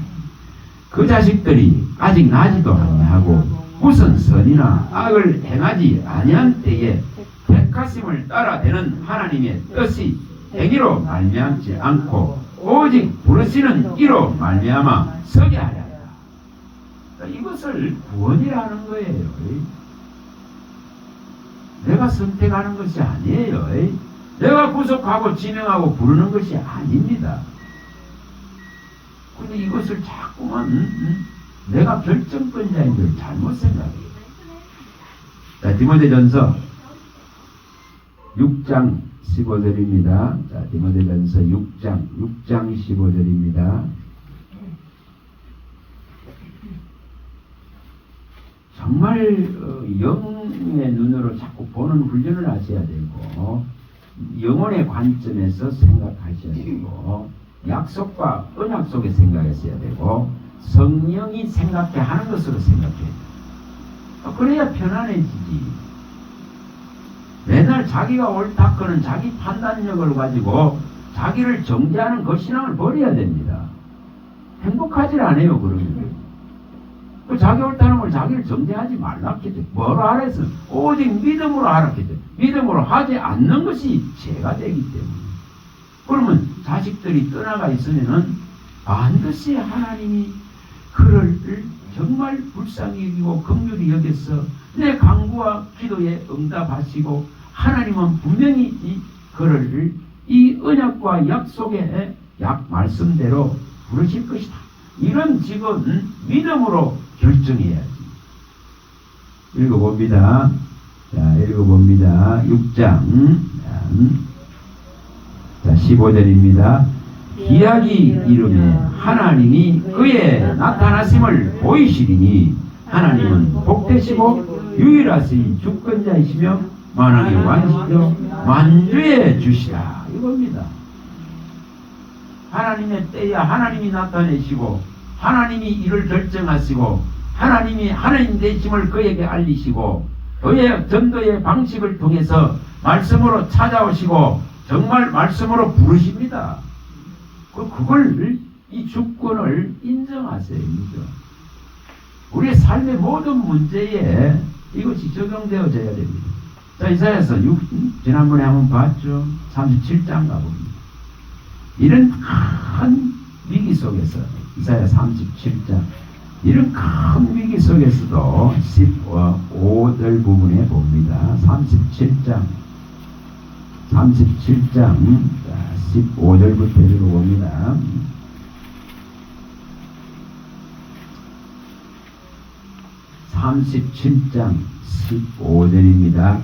그 자식들이 아직 나지도 아니하고 무슨 선이나 악을 행하지 아니한 때에 택하심을 따라 되는 하나님의 뜻이 행위로 말미암지 않고 오직 부르시는 이로 말미암아 서게 하려. 이것을 구원이라는 거예요. 내가 선택하는 것이 아니에요. 내가 구속하고 지명하고 부르는 것이 아닙니다. 근데 이것을 자꾸만 내가 결정권자인 줄 잘못 생각해요. 자, 디모데전서 6장 15절입니다. 자, 디모데전서 6장 15절입니다. 정말 영의 눈으로 자꾸 보는 훈련을 하셔야 되고 영혼의 관점에서 생각하셔야 되고 약속과 언약 속에 생각하셔야 되고 성령이 생각해 하는 것으로 생각해야 돼요. 그래야 편안해지지. 맨날 자기가 옳다거는 자기 판단력을 가지고 자기를 정죄하는 그 신앙을 버려야 됩니다. 행복하지 않아요. 그러면 그 자기 옳다는 걸 자기를 정죄하지 말라겠죠. 뭐로 하랬어? 오직 믿음으로 하라겠죠. 믿음으로 하지 않는 것이 죄가 되기 때문에. 그러면 자식들이 떠나가 있으면은 반드시 하나님이 그를 정말 불쌍히 여기고 긍휼히 여겨서 내 간구와 기도에 응답하시고 하나님은 분명히 그를 이 언약과 약속의 말씀대로 부르실 것이다. 이런 지금 믿음으로 결정해야지. 읽어봅니다. 자, 읽어봅니다. 6장 15절입니다. 기약이 이름에 하나님이 그의 나타나심을 보이시리니 하나님은 복되시고 유일하신 주권자이시며 만왕의 왕이시며 만주의 주시라 이겁니다. 하나님의 때야 하나님이 나타내시고 하나님이 이를 결정하시고 하나님이 하나님 되심을 그에게 알리시고 그의 전도의 방식을 통해서 말씀으로 찾아오시고 정말 말씀으로 부르십니다. 그걸 이 주권을 인정하세요. 인정. 우리의 삶의 모든 문제에 이것이 적용되어져야 됩니다. 자, 이사야서 지난번에 한번 봤죠. 37장 가봅니다. 이런 큰 위기 속에서 이사야 37장 이런 큰 위기 속에서도 15절 부분에 봅니다. 37장 15절부터 읽어봅니다. (37장) 15절입니다.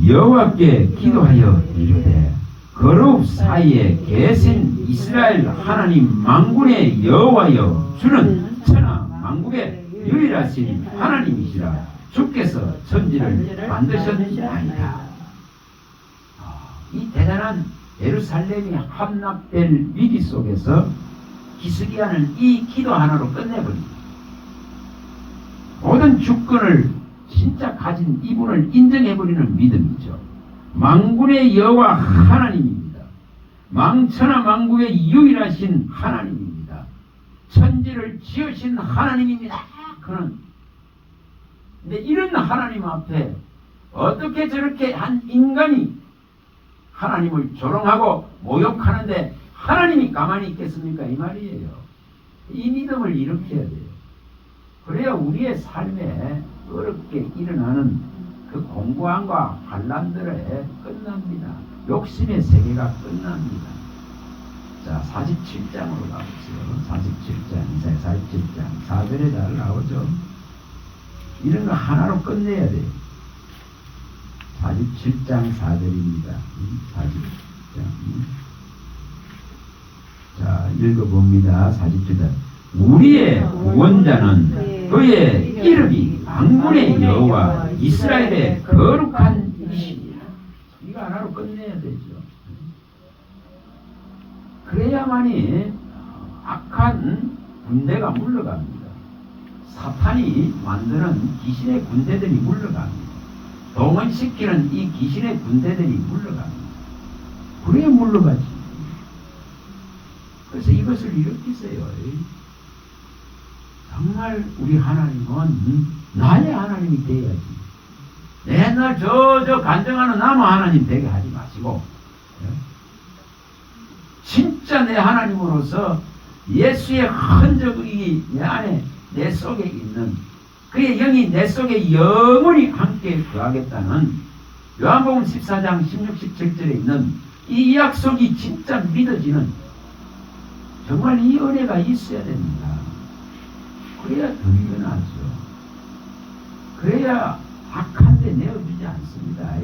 여호와께 기도하여 이르되 거룩 사이에 계신 이스라엘 하나님 만군의 여호와여 주는 천하 만국의 유일하신 하나님이시라. 주께서 천지를 만드셨나이다. 이 대단한 예루살렘이 함락될 위기 속에서 히스기야는 이 기도 하나로 끝내버립니다. 모든 주권을 진짜 가진 이분을 인정해버리는 믿음이죠. 만군의 여호와 하나님입니다. 만천하 만국의 유일하신 하나님입니다. 천지를 지으신 하나님입니다. 그는 근데 이런 하나님 앞에 어떻게 저렇게 한 인간이 하나님을 조롱하고 모욕하는데 하나님이 가만히 있겠습니까? 이 말이에요. 이 믿음을 일으켜야 돼요. 그래야 우리의 삶에 어렵게 일어나는 그 공고함과 환난들에 끝납니다. 욕심의 세계가 끝납니다. 자, 47장으로 가보세요. 47장, 이사야 47장 4절에 잘 나오죠. 이런 거 하나로 끝내야 돼요. 47장 4절입니다. 47장. 자, 읽어봅니다. 47장. 우리의 구원자는 그의 이름이 만군의 여호와 이스라엘의 거룩한 이시니라. 이거 하나로 끝내야 되죠. 그래야만이 악한 군대가 물러갑니다. 사탄이 만드는 귀신의 군대들이 물러갑니다. 동원시키는 이 귀신의 군대들이 물러갑니다. 그래야 물러가지. 그래서 이것을 일으키세요. 정말 우리 하나님은 나의 하나님이 되어야지. 맨날 저 간증하는 나무 하나님 되게 하지 마시고 진짜 내 하나님으로서 예수의 흔적이 내 안에 내 속에 있는 그의 영이 내 속에 영원히 함께 거하겠다는 요한복음 14장 16, 17절에 있는 이 약속이 진짜 믿어지는 정말 이 은혜가 있어야 됩니다. 그래야 더 일어나죠. 그래야 악한데 내어주지 않습니다.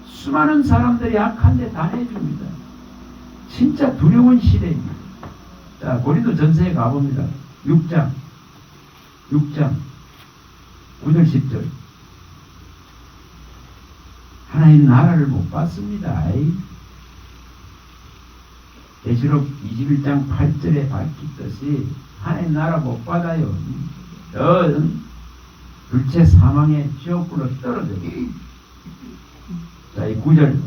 수많은 사람들이 악한데 다 내줍니다. 진짜 두려운 시대입니다. 자, 고린도 전서에 가봅니다. 6장 9절 10절. 하나님 나라를 못 봤습니다. 계시록 21장 8절에 밝혔듯이 하나님 나라 못 받아요. 둘째 사망의 지옥불로 떨어져요. 자, 이 9절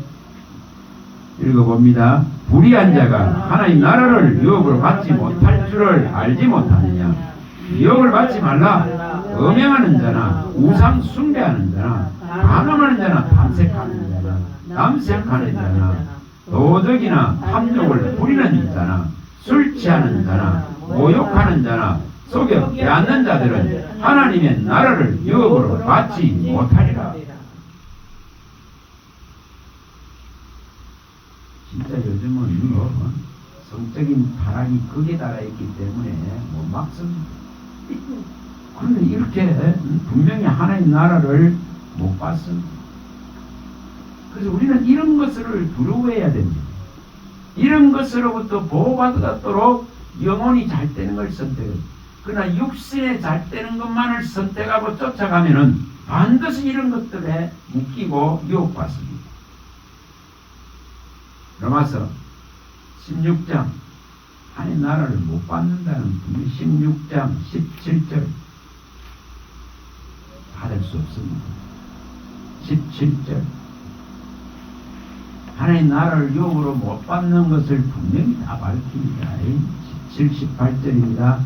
읽어봅니다. 불의한 자가 하나님 나라를 유업으로 받지 못할 줄을 알지 못하느냐. 유업을 받지 말라. 음행하는 자나 우상 숭배하는 자나 간음하는 자나 탐색하는 자나 남색하는 자나 도덕이나 탐욕을 부리는 자나 술 취하는 자나 모욕하는 자나 속여 빼앗는 자들은 하나님의 나라를 유업으로 받지 못하리라. 진짜 요즘은 성적인 타락이 극에 달하있기 때문에 못 막습니다. 그런데 이렇게 분명히 하나님 나라를 못 봤습니다. 그래서 우리는 이런 것을 두려워해야 됩니다. 이런 것으로부터 보호받도록 영혼이 잘 되는 걸 선택해요. 그러나 육신에 잘 되는 것만을 선택하고 쫓아가면은 반드시 이런 것들에 묶이고 유혹받습니다. 로마서 16장 하나님 나라를 못 받는다는 분이 16장 17절 받을 수 없습니다. 17절 하나님 나라를 유혹으로 못 받는 것을 분명히 다 밝힙니다. 17, 18절입니다.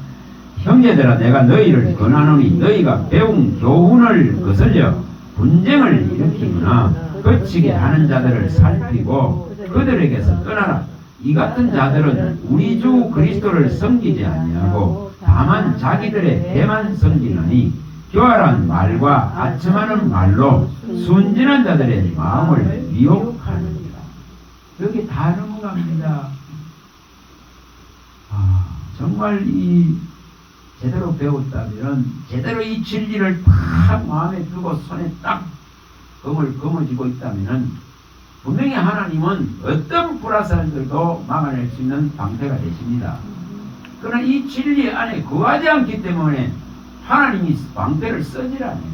형제들아 내가 너희를 권하노니 너희가 배운 교훈을 거슬려 분쟁을 일으키거나 거치게 하는 자들을 살피고 그들에게서 떠나라. 이 같은 자들은 우리 주 그리스도를 섬기지 아니하고 다만 자기들의 배만 섬기느니 교활한 말과 아첨하는 말로 순진한 자들의 마음을 미혹하느니라. 여기 다 넘어갑니다. 정말 이 제대로 배웠다면 제대로 이 진리를 딱 마음에 두고 손에 딱 거머쥐고 있다면 분명히 하나님은 어떤 불화살들도 막아낼 수 있는 방패가 되십니다. 그러나 이 진리 안에 거하지 않기 때문에 하나님이 방패를 쓰질 않아요.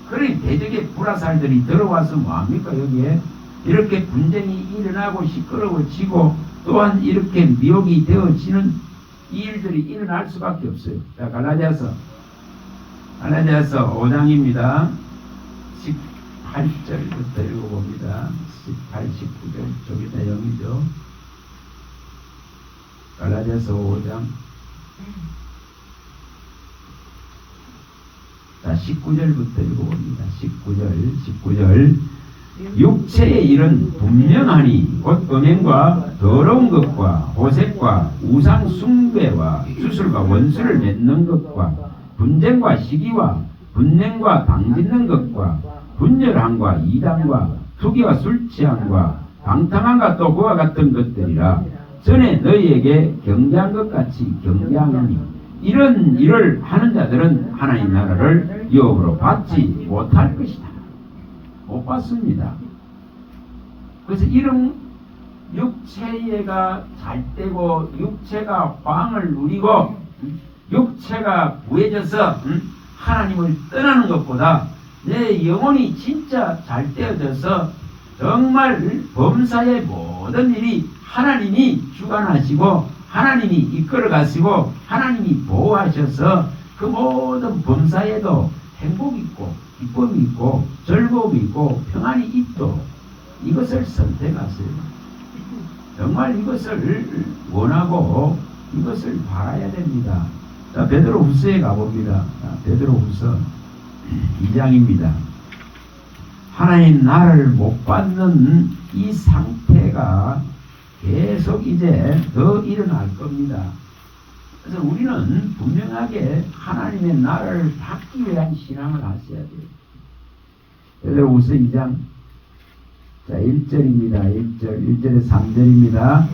그러니 대적의 불화살들이 들어와서 뭐합니까? 여기에 이렇게 분쟁이 일어나고 시끄러워지고 또한 이렇게 미혹이 되어지는 이 일들이 일어날 수밖에 없어요. 자, 갈라디아서 5장입니다. 18절부터 읽어봅니다. 18, 19절 저기 내용이죠. 갈라디아서 5장 자, 19절부터 읽어봅니다. 19절 육체의 일은 분명하니 곧 음행과 더러운 것과 호색과 우상 숭배와 주술과 원수를 맺는 것과 분쟁과 시기와 분냉과 당짓는 것과 분열함과 이단과 투기와 술취함과 방탕함과 또 그와 같은 것들이라. 전에 너희에게 경계한 것 같이 경계하노니 이런 일을 하는 자들은 하나님 나라를 유업으로 받지 못할 것이다. 못 받습니다. 그래서 이런 육체가 잘 되고 육체가 황을 누리고 육체가 부해져서 하나님을 떠나는 것보다 내 영혼이 진짜 잘 되어져서 정말 범사의 모든 일이 하나님이 주관하시고 하나님이 이끌어 가시고 하나님이 보호하셔서 그 모든 범사에도 행복이 있고 기쁨이 있고 즐거움이 있고 평안이 있도록 이것을 선택하세요. 정말 이것을 원하고 이것을 바라야 됩니다. 자, 베드로후서에 가봅니다. 자, 베드로후서 2장입니다. 하나님 나라를 못 받는 이 상태가 계속 이제 더 일어날 겁니다. 그래서 우리는 분명하게 하나님의 나라를 받기 위한 신앙을 하셔야 돼요. 베드로후서 2장 자 1절입니다. 1절에 3절입니다.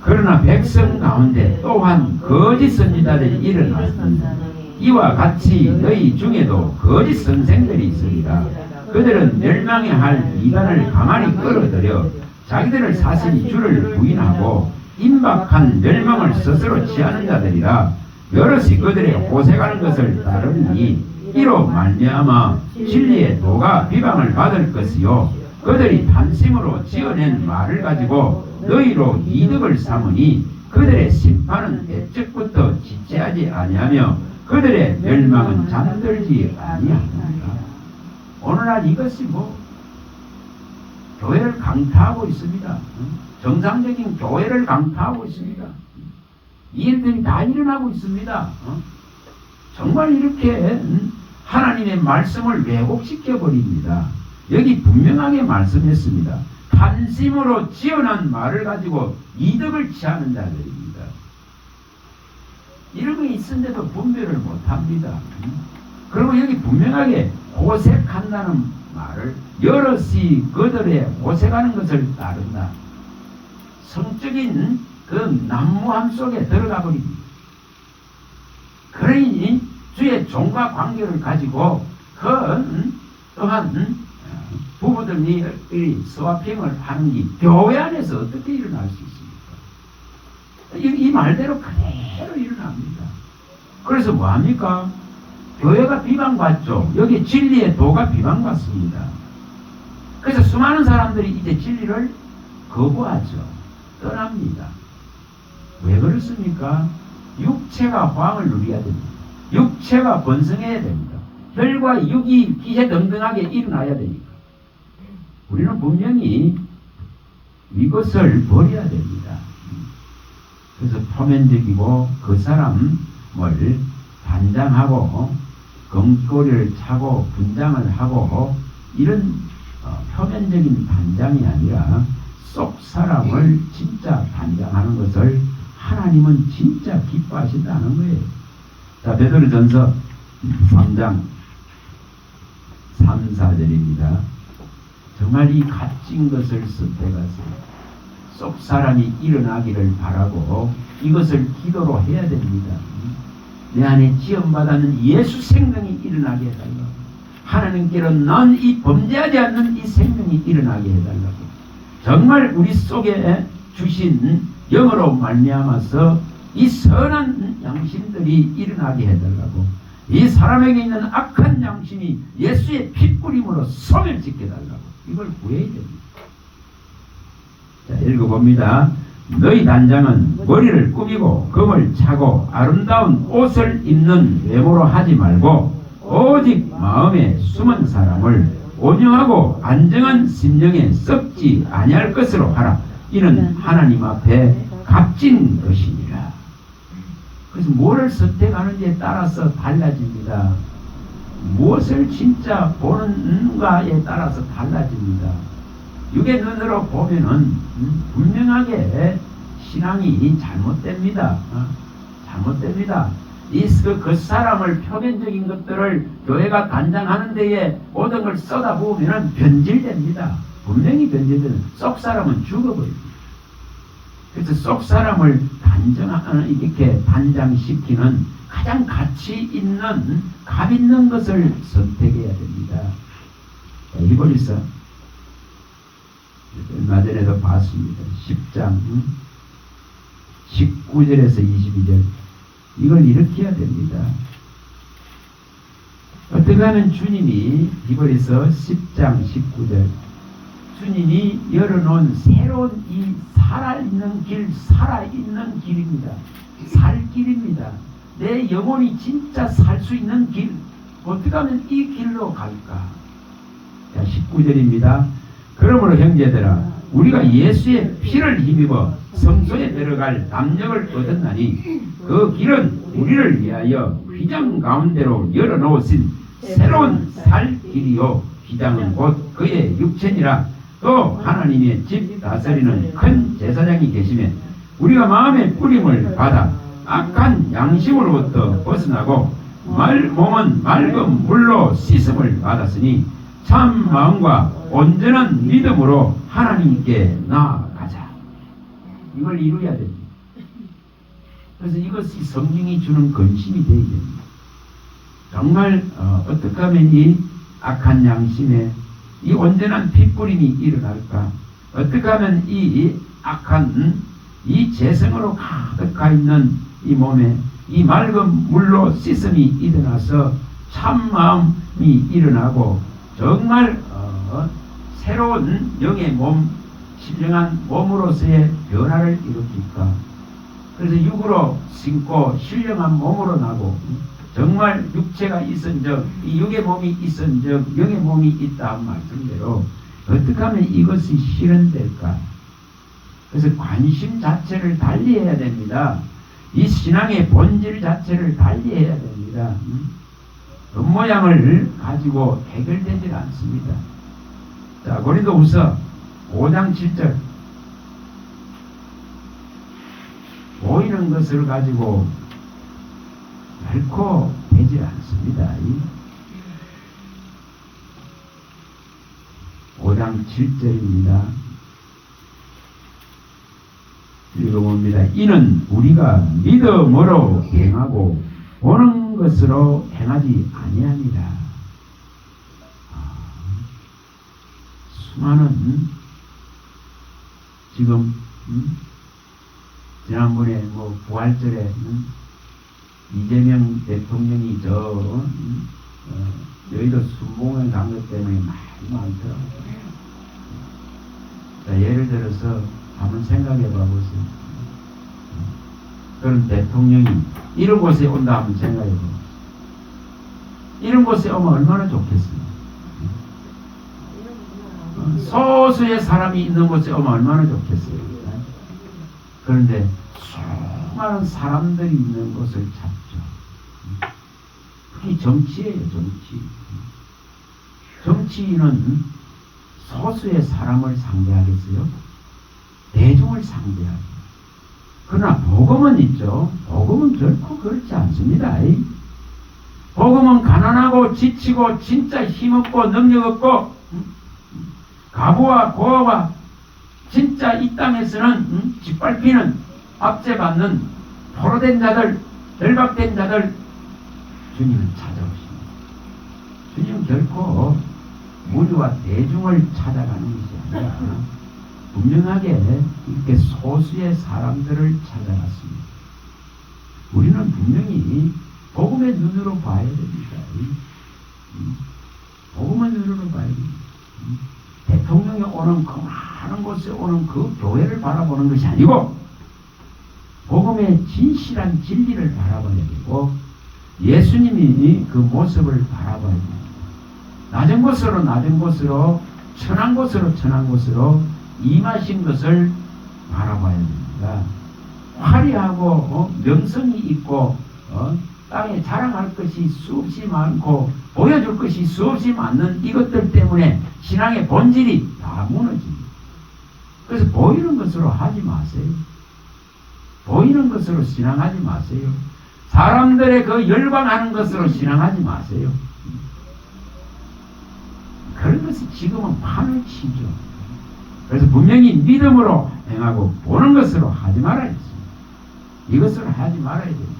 그러나 백성 가운데 또한 거짓 선지자들이 일어났습니다. 이와 같이 너희 중에도 거짓 선생들이 있으리라. 그들은 멸망에 할 이단을 가만히 끌어들여 자기들을 사실이 주를 부인하고 임박한 멸망을 스스로 취하는 자들이라. 여럿이 그들의 호색하는 것을 따르니 이로 말미암아 진리의 도가 비방을 받을 것이요 그들이贪심으로 지어낸 말을 가지고 너희로 이득을 삼으니 그들의 심판은 애적부터 지체하지 아니하며 그들의 멸망은 잠들지 아니하니라. 오늘날 이것이 교회를 강타하고 있습니다. 정상적인 교회를 강타하고 있습니다. 이 일들이 다 일어나고 있습니다. 정말 이렇게 하나님의 말씀을 왜곡시켜 버립니다. 여기 분명하게 말씀했습니다.贪심으로 지어낸 말을 가지고 이득을 취하는 자들입니다. 이런 게 있는데도 분별을 못합니다. 그리고 여기 분명하게 호색한다는 말을 여럿이 그들의 호색하는 것을 따른다. 성적인 그 난무함 속에 들어가 버립니다. 그러니 주의 종과 관계를 가지고 또한 부부들이 스와핑을 하는 게 교회 안에서 어떻게 일어날 수 있습니까? 이 말대로 그대로 일어납니다. 그래서 뭐합니까? 교회가 비방받죠. 여기 진리의 도가 비방받습니다. 그래서 수많은 사람들이 이제 진리를 거부하죠. 떠납니다. 왜 그렇습니까? 육체가 화음을 누려야 됩니다. 육체가 번성해야 됩니다. 혈과 육이 기세등등하게 일어나야 되니까. 우리는 분명히 이것을 버려야 됩니다. 그래서 표면적이고 그 사람을 단장하고 검꼬리를 차고 분장을 하고 이런 표면적인 단장이 아니라 속 사람을 진짜 단장하는 것을 하나님은 진짜 기뻐하신다는 거예요. 자, 베드로전서 3장 3, 4절입니다. 정말 이 값진 것을 선택하세요. 속 사람이 일어나기를 바라고 이것을 기도로 해야 됩니다. 내 안에 지원받는 예수 생명이 일어나게 해달라고. 하나님께로 난 이 범죄하지 않는 이 생명이 일어나게 해달라고. 정말 우리 속에 주신 영으로 말미암아서 이 선한 양심들이 일어나게 해달라고. 이 사람에게 있는 악한 양심이 예수의 핏뿌림으로 소멸시켜달라고. 이걸 구해야 됩니다. 자, 읽어봅니다. 너희 단장은 머리를 꾸미고 금을 차고 아름다운 옷을 입는 외모로 하지 말고 오직 마음에 숨은 사람을 온유하고 안정한 심령에 썩지 아니할 것으로 하라. 이는 하나님 앞에 값진 것이니라. 그래서 뭐를 선택하는지에 따라서 달라집니다. 무엇을 진짜 보는가에 따라서 달라집니다. 육의 눈으로 보면은 분명하게 신앙이 잘못됩니다. 잘못됩니다. 그 사람을 표면적인 것들을 교회가 단장하는 데에 모든 걸 쏟아부으면 변질됩니다. 분명히 변질되는 속 사람은 죽어버립니다. 그래서 속 사람을 이렇게 단장시키는 가장 가치 있는 값 있는 것을 선택해야 됩니다. 히브리서 얼마 전에도 봤습니다. 10장 19절에서 22절 이걸 이렇게 해야 됩니다. 어떻게 하면 주님이 히브리서 10장 19절 주님이 열어놓은 새로운 이 살아있는 길, 살아있는 길입니다. 살 길입니다. 내 영혼이 진짜 살 수 있는 길, 어떻게 하면 이 길로 갈까? 자, 19절입니다. 그러므로 형제들아, 우리가 예수의 피를 힘입어 성소에 들어갈 담력을 얻었나니 그 길은 우리를 위하여 휘장 가운데로 열어놓으신 새로운 살 길이요, 휘장은 곧 그의 육체니라. 또 하나님의 집 다스리는 큰 제사장이 계시면 우리가 마음의 뿌림을 받아 악한 양심으로부터 벗어나고 몸은 맑은 물로 씻음을 받았으니 참 마음과 온전한 믿음으로 하나님께 나아가자. 이걸 이루어야 됩니다. 그래서 이것이 성령이 주는 건심이 되어야 됩니다. 정말 어떻게 하면 이 악한 양심에 이 온전한 핏뿌림이 일어날까? 어떻게 하면 이 악한 이 재성으로 가득 있는 이 몸에 이 맑은 물로 씻음이 일어나서 참 마음이 일어나고 정말 새로운 영의 몸, 신령한 몸으로서의 변화를 일으킬까? 그래서 육으로 신고 신령한 몸으로 나고 정말 육체가 있은즉 이 육의 몸이 있은즉 영의 몸이 있다 한 말씀대로 어떻게 하면 이것이 실현될까? 그래서 관심 자체를 달리해야 됩니다. 이 신앙의 본질 자체를 달리해야 됩니다. 겉모양을 가지고 해결되지 않습니다. 자, 고린도후서 5장 7절 보이는 것을 가지고 결코 되지 않습니다. 5장 7절입니다. 읽어봅니다. 이는 우리가 믿음으로 행하고 보는 것으로 행하지 아니하니라. 수많은 지금 지난번에 뭐 부활절에 이재명 대통령이 여의도 순복음에 간 것 때문에 많이 많더라고요. 자, 예를 들어서 한번 생각해 봐보세요. 그런 대통령이 이런 곳에 온다 한번 생각해 보세요. 이런 곳에 오면 얼마나 좋겠어요. 소수의 사람이 있는 곳에 오면 얼마나 좋겠어요. 그런데 수많은 사람들이 있는 곳을 찾죠. 그게 정치예요, 정치. 정치인은 소수의 사람을 상대하겠어요? 대중을 상대하죠. 그러나 복음은 있죠. 복음은 결코 그렇지 않습니다. 복음은 가난하고 지치고 진짜 힘없고 능력없고 가부와 고아와 진짜 이 땅에서는 짓밟히는 압제받는 포로된 자들, 결박된 자들 주님은 찾아오십니다. 주님은 결코 무리와 대중을 찾아가는 것이 아니라 분명하게 이렇게 소수의 사람들을 찾아갔습니다. 우리는 분명히 복음의 눈으로 봐야 됩니다. 복음의 눈으로 봐야 됩니다. 대통령이 오는 그 많은 곳에 오는 그 교회를 바라보는 것이 아니고 복음의 진실한 진리를 바라봐야 되고 예수님이 그 모습을 바라봐야 됩니다. 낮은 곳으로 낮은 곳으로 천한 곳으로 천한 곳으로 임하신 것을 바라봐야 됩니다. 화려하고 명성이 있고 땅에 자랑할 것이 수없이 많고 보여줄 것이 수없이 많은 이것들 때문에 신앙의 본질이 다 무너집니다. 그래서 보이는 것으로 하지 마세요. 보이는 것으로 신앙하지 마세요. 사람들의 그 열광하는 것으로 신앙하지 마세요. 그런 것이 지금은 판을 치죠. 그래서 분명히 믿음으로 행하고 보는 것으로 하지 말아야 했습니다. 이것을 하지 말아야 됩니다.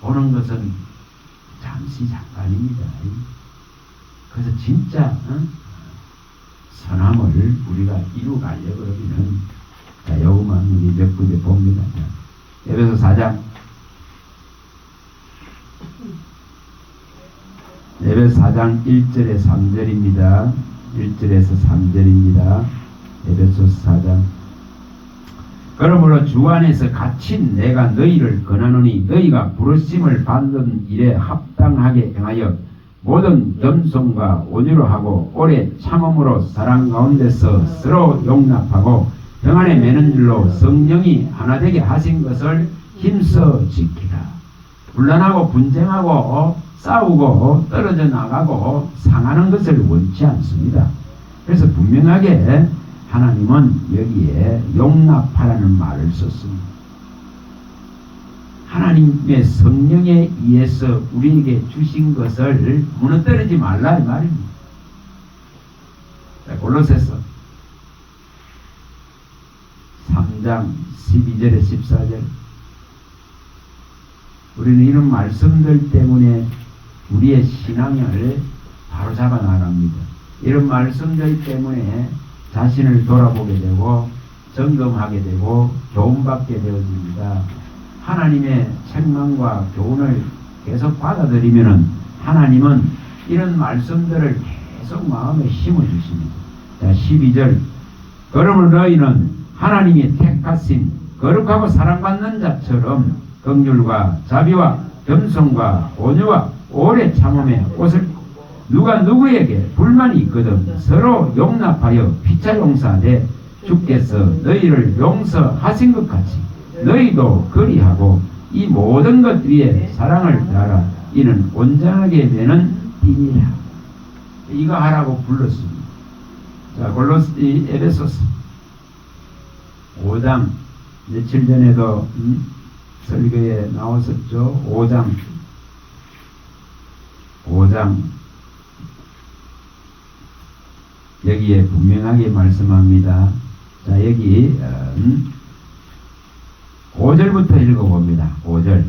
보는 것은 잠시 잠깐입니다. 그래서 진짜 선함을 우리가 이루가려고 그러면 자, 요것만 우리 몇 군데 봅니다. 에베소 4장 에베소 4장 1절에 3절입니다. 1절에서 3절입니다. 에베소 4장 그러므로 주 안에서 갇힌 내가 너희를 권하노니 너희가 부르심을 받는 일에 합당하게 행하여 모든 겸손과 온유로 하고 오래 참음으로 사랑 가운데서 서로 용납하고 평안에 매는 일로 성령이 하나 되게 하신 것을 힘써 지키라. 분란하고 분쟁하고 싸우고 떨어져 나가고 상하는 것을 원치 않습니다. 그래서 분명하게 하나님은 여기에 용납하라는 말을 썼습니다. 하나님의 성령에 의해서 우리에게 주신 것을 무너뜨리지 말라 이 말입니다. 자, 골로새서 3장 12절에 14절 우리는 이런 말씀들 때문에 우리의 신앙을 바로잡아 나갑니다. 이런 말씀들 때문에 자신을 돌아보게 되고 점검하게 되고 교훈받게 되어집니다. 하나님의 책망과 교훈을 계속 받아들이면은 하나님은 이런 말씀들을 계속 마음에 심어주십니다. 자, 12절 그러므로 너희는 하나님이 택하신 거룩하고 사랑받는 자처럼 긍휼과 자비와 겸손과 온유와 오래 참음의 옷을 누가 누구에게 불만이 있거든 서로 용납하여 피차 용서하되 주께서 너희를 용서하신 것 같이 너희도 그리하고 이 모든 것 위에 사랑을 다하라. 이는 온전하게 되는 띠니라. 이거 하라고 불렀습니다. 자, 에베소서 5장 며칠 전에도 설교에 나왔었죠. 5장 여기에 분명하게 말씀합니다. 자, 여기 5절부터 읽어봅니다. 5절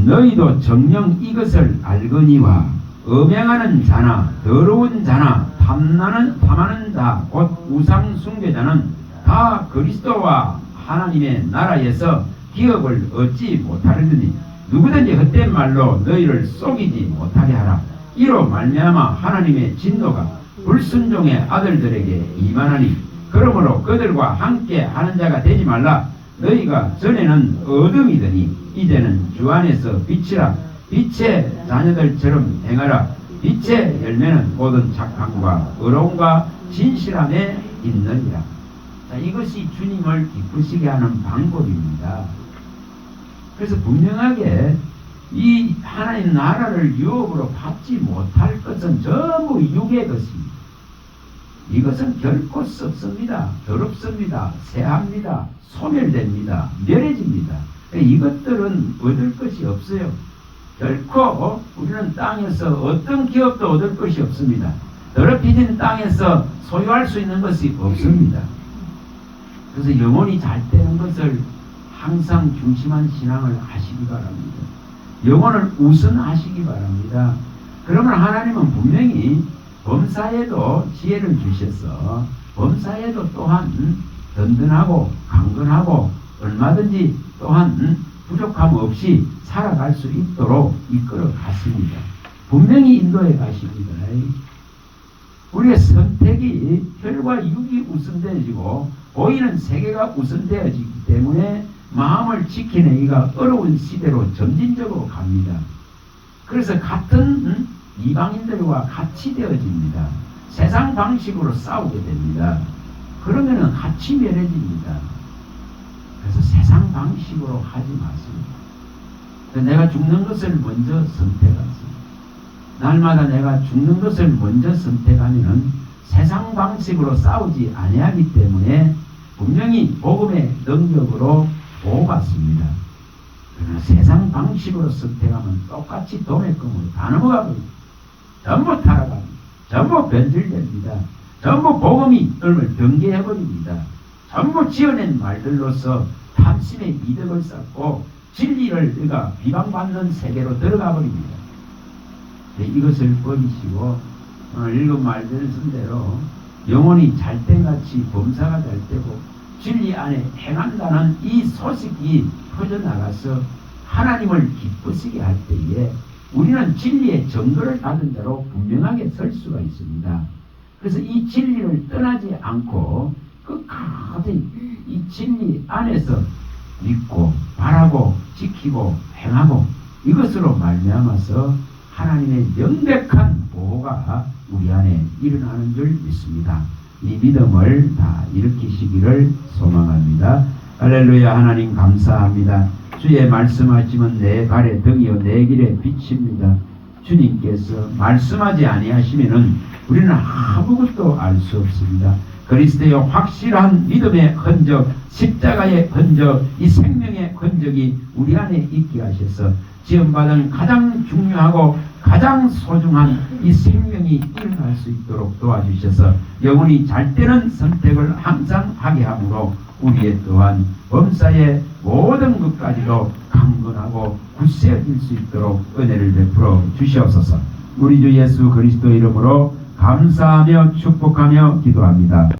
너희도 정녕 이것을 알거니와 음행하는 자나 더러운 자나 탐하는 자 곧 우상 숭배자는 다 그리스도와 하나님의 나라에서 기업을 얻지 못하려니 누구든지 헛된 말로 너희를 속이지 못하게 하라. 이로 말미암아 하나님의 진노가 불순종의 아들들에게 임하나니 그러므로 그들과 함께 하는 자가 되지 말라. 너희가 전에는 어둠이더니 이제는 주 안에서 빛이라. 빛의 자녀들처럼 행하라. 빛의 열매는 모든 착함과 의로움과 진실함에 있느니라. 자, 이것이 주님을 기쁘시게 하는 방법입니다. 그래서 분명하게 이 하나님 나라를 유업으로 받지 못할 것은 전부 육의 것입니다. 이것은 결코 썩습니다. 더럽습니다. 새합니다. 소멸됩니다. 멸해집니다. 이것들은 얻을 것이 없어요. 결코 우리는 땅에서 어떤 기업도 얻을 것이 없습니다. 더럽혀진 땅에서 소유할 수 있는 것이 없습니다. 그래서 영혼이 잘 되는 것을 항상 중심한 신앙을 하시기 바랍니다. 영혼을 우선하시기 바랍니다. 그러면 하나님은 분명히 범사에도 지혜를 주셔서 범사에도 또한 든든하고 강건하고 얼마든지 또한 부족함 없이 살아갈 수 있도록 이끌어 갔습니다. 분명히 인도해 가십니다. 우리의 선택이 혈과 육이 우선되어지고 보이는 세계가 우선되어지기 때문에 마음을 지켜내기가 어려운 시대로 점진적으로 갑니다. 그래서 같은 이방인들과 같이 되어집니다. 세상 방식으로 싸우게 됩니다. 그러면은 같이 멸해집니다. 그래서 세상 방식으로 하지 마세요. 내가 죽는 것을 먼저 선택하세요. 날마다 내가 죽는 것을 먼저 선택하면 세상 방식으로 싸우지 아니하기 때문에 분명히 복음의 능력으로 보호받습니다. 그러나 세상 방식으로 선택하면 똑같이 도매금으로 다 넘어가고 전부 타락합니다. 전부 변질됩니다. 전부 복음이 널을 변개해버립니다. 전부 지어낸 말들로서 탐심의 이득을 쌓고 진리를 우리가 비방받는 세계로 들어가 버립니다. 이것을 버리시고 오늘 읽은 말들 순대로 영혼이 잘된같이 범사가 될 때고 진리 안에 행한다는 이 소식이 퍼져나가서 하나님을 기쁘시게 할 때에 우리는 진리의 증거를 받은 자로 분명하게 설 수가 있습니다. 그래서 이 진리를 떠나지 않고 끝까지 이 진리 안에서 믿고 바라고 지키고 행하고 이것으로 말미암아서 하나님의 명백한 보호가 우리 안에 일어나는 줄 믿습니다. 이 믿음을 다 일으키시기를 소망합니다. 할렐루야. 하나님 감사합니다. 주의 말씀하시면 내 발의 등이요 내 길의 빛입니다. 주님께서 말씀하지 아니하시면은 우리는 아무것도 알 수 없습니다. 그리스도의 확실한 믿음의 흔적, 십자가의 흔적, 이 생명의 흔적이 우리 안에 있게 하셔서 지음받은 가장 중요하고 가장 소중한 이 생명이 일어날 수 있도록 도와주셔서 영혼이 잘 되는 선택을 항상 하게 하므로 우리의 또한 범사의 모든 것까지도 강건하고 굳세어질 수 있도록 은혜를 베풀어 주시옵소서. 우리 주 예수 그리스도 이름으로 감사하며 축복하며 기도합니다.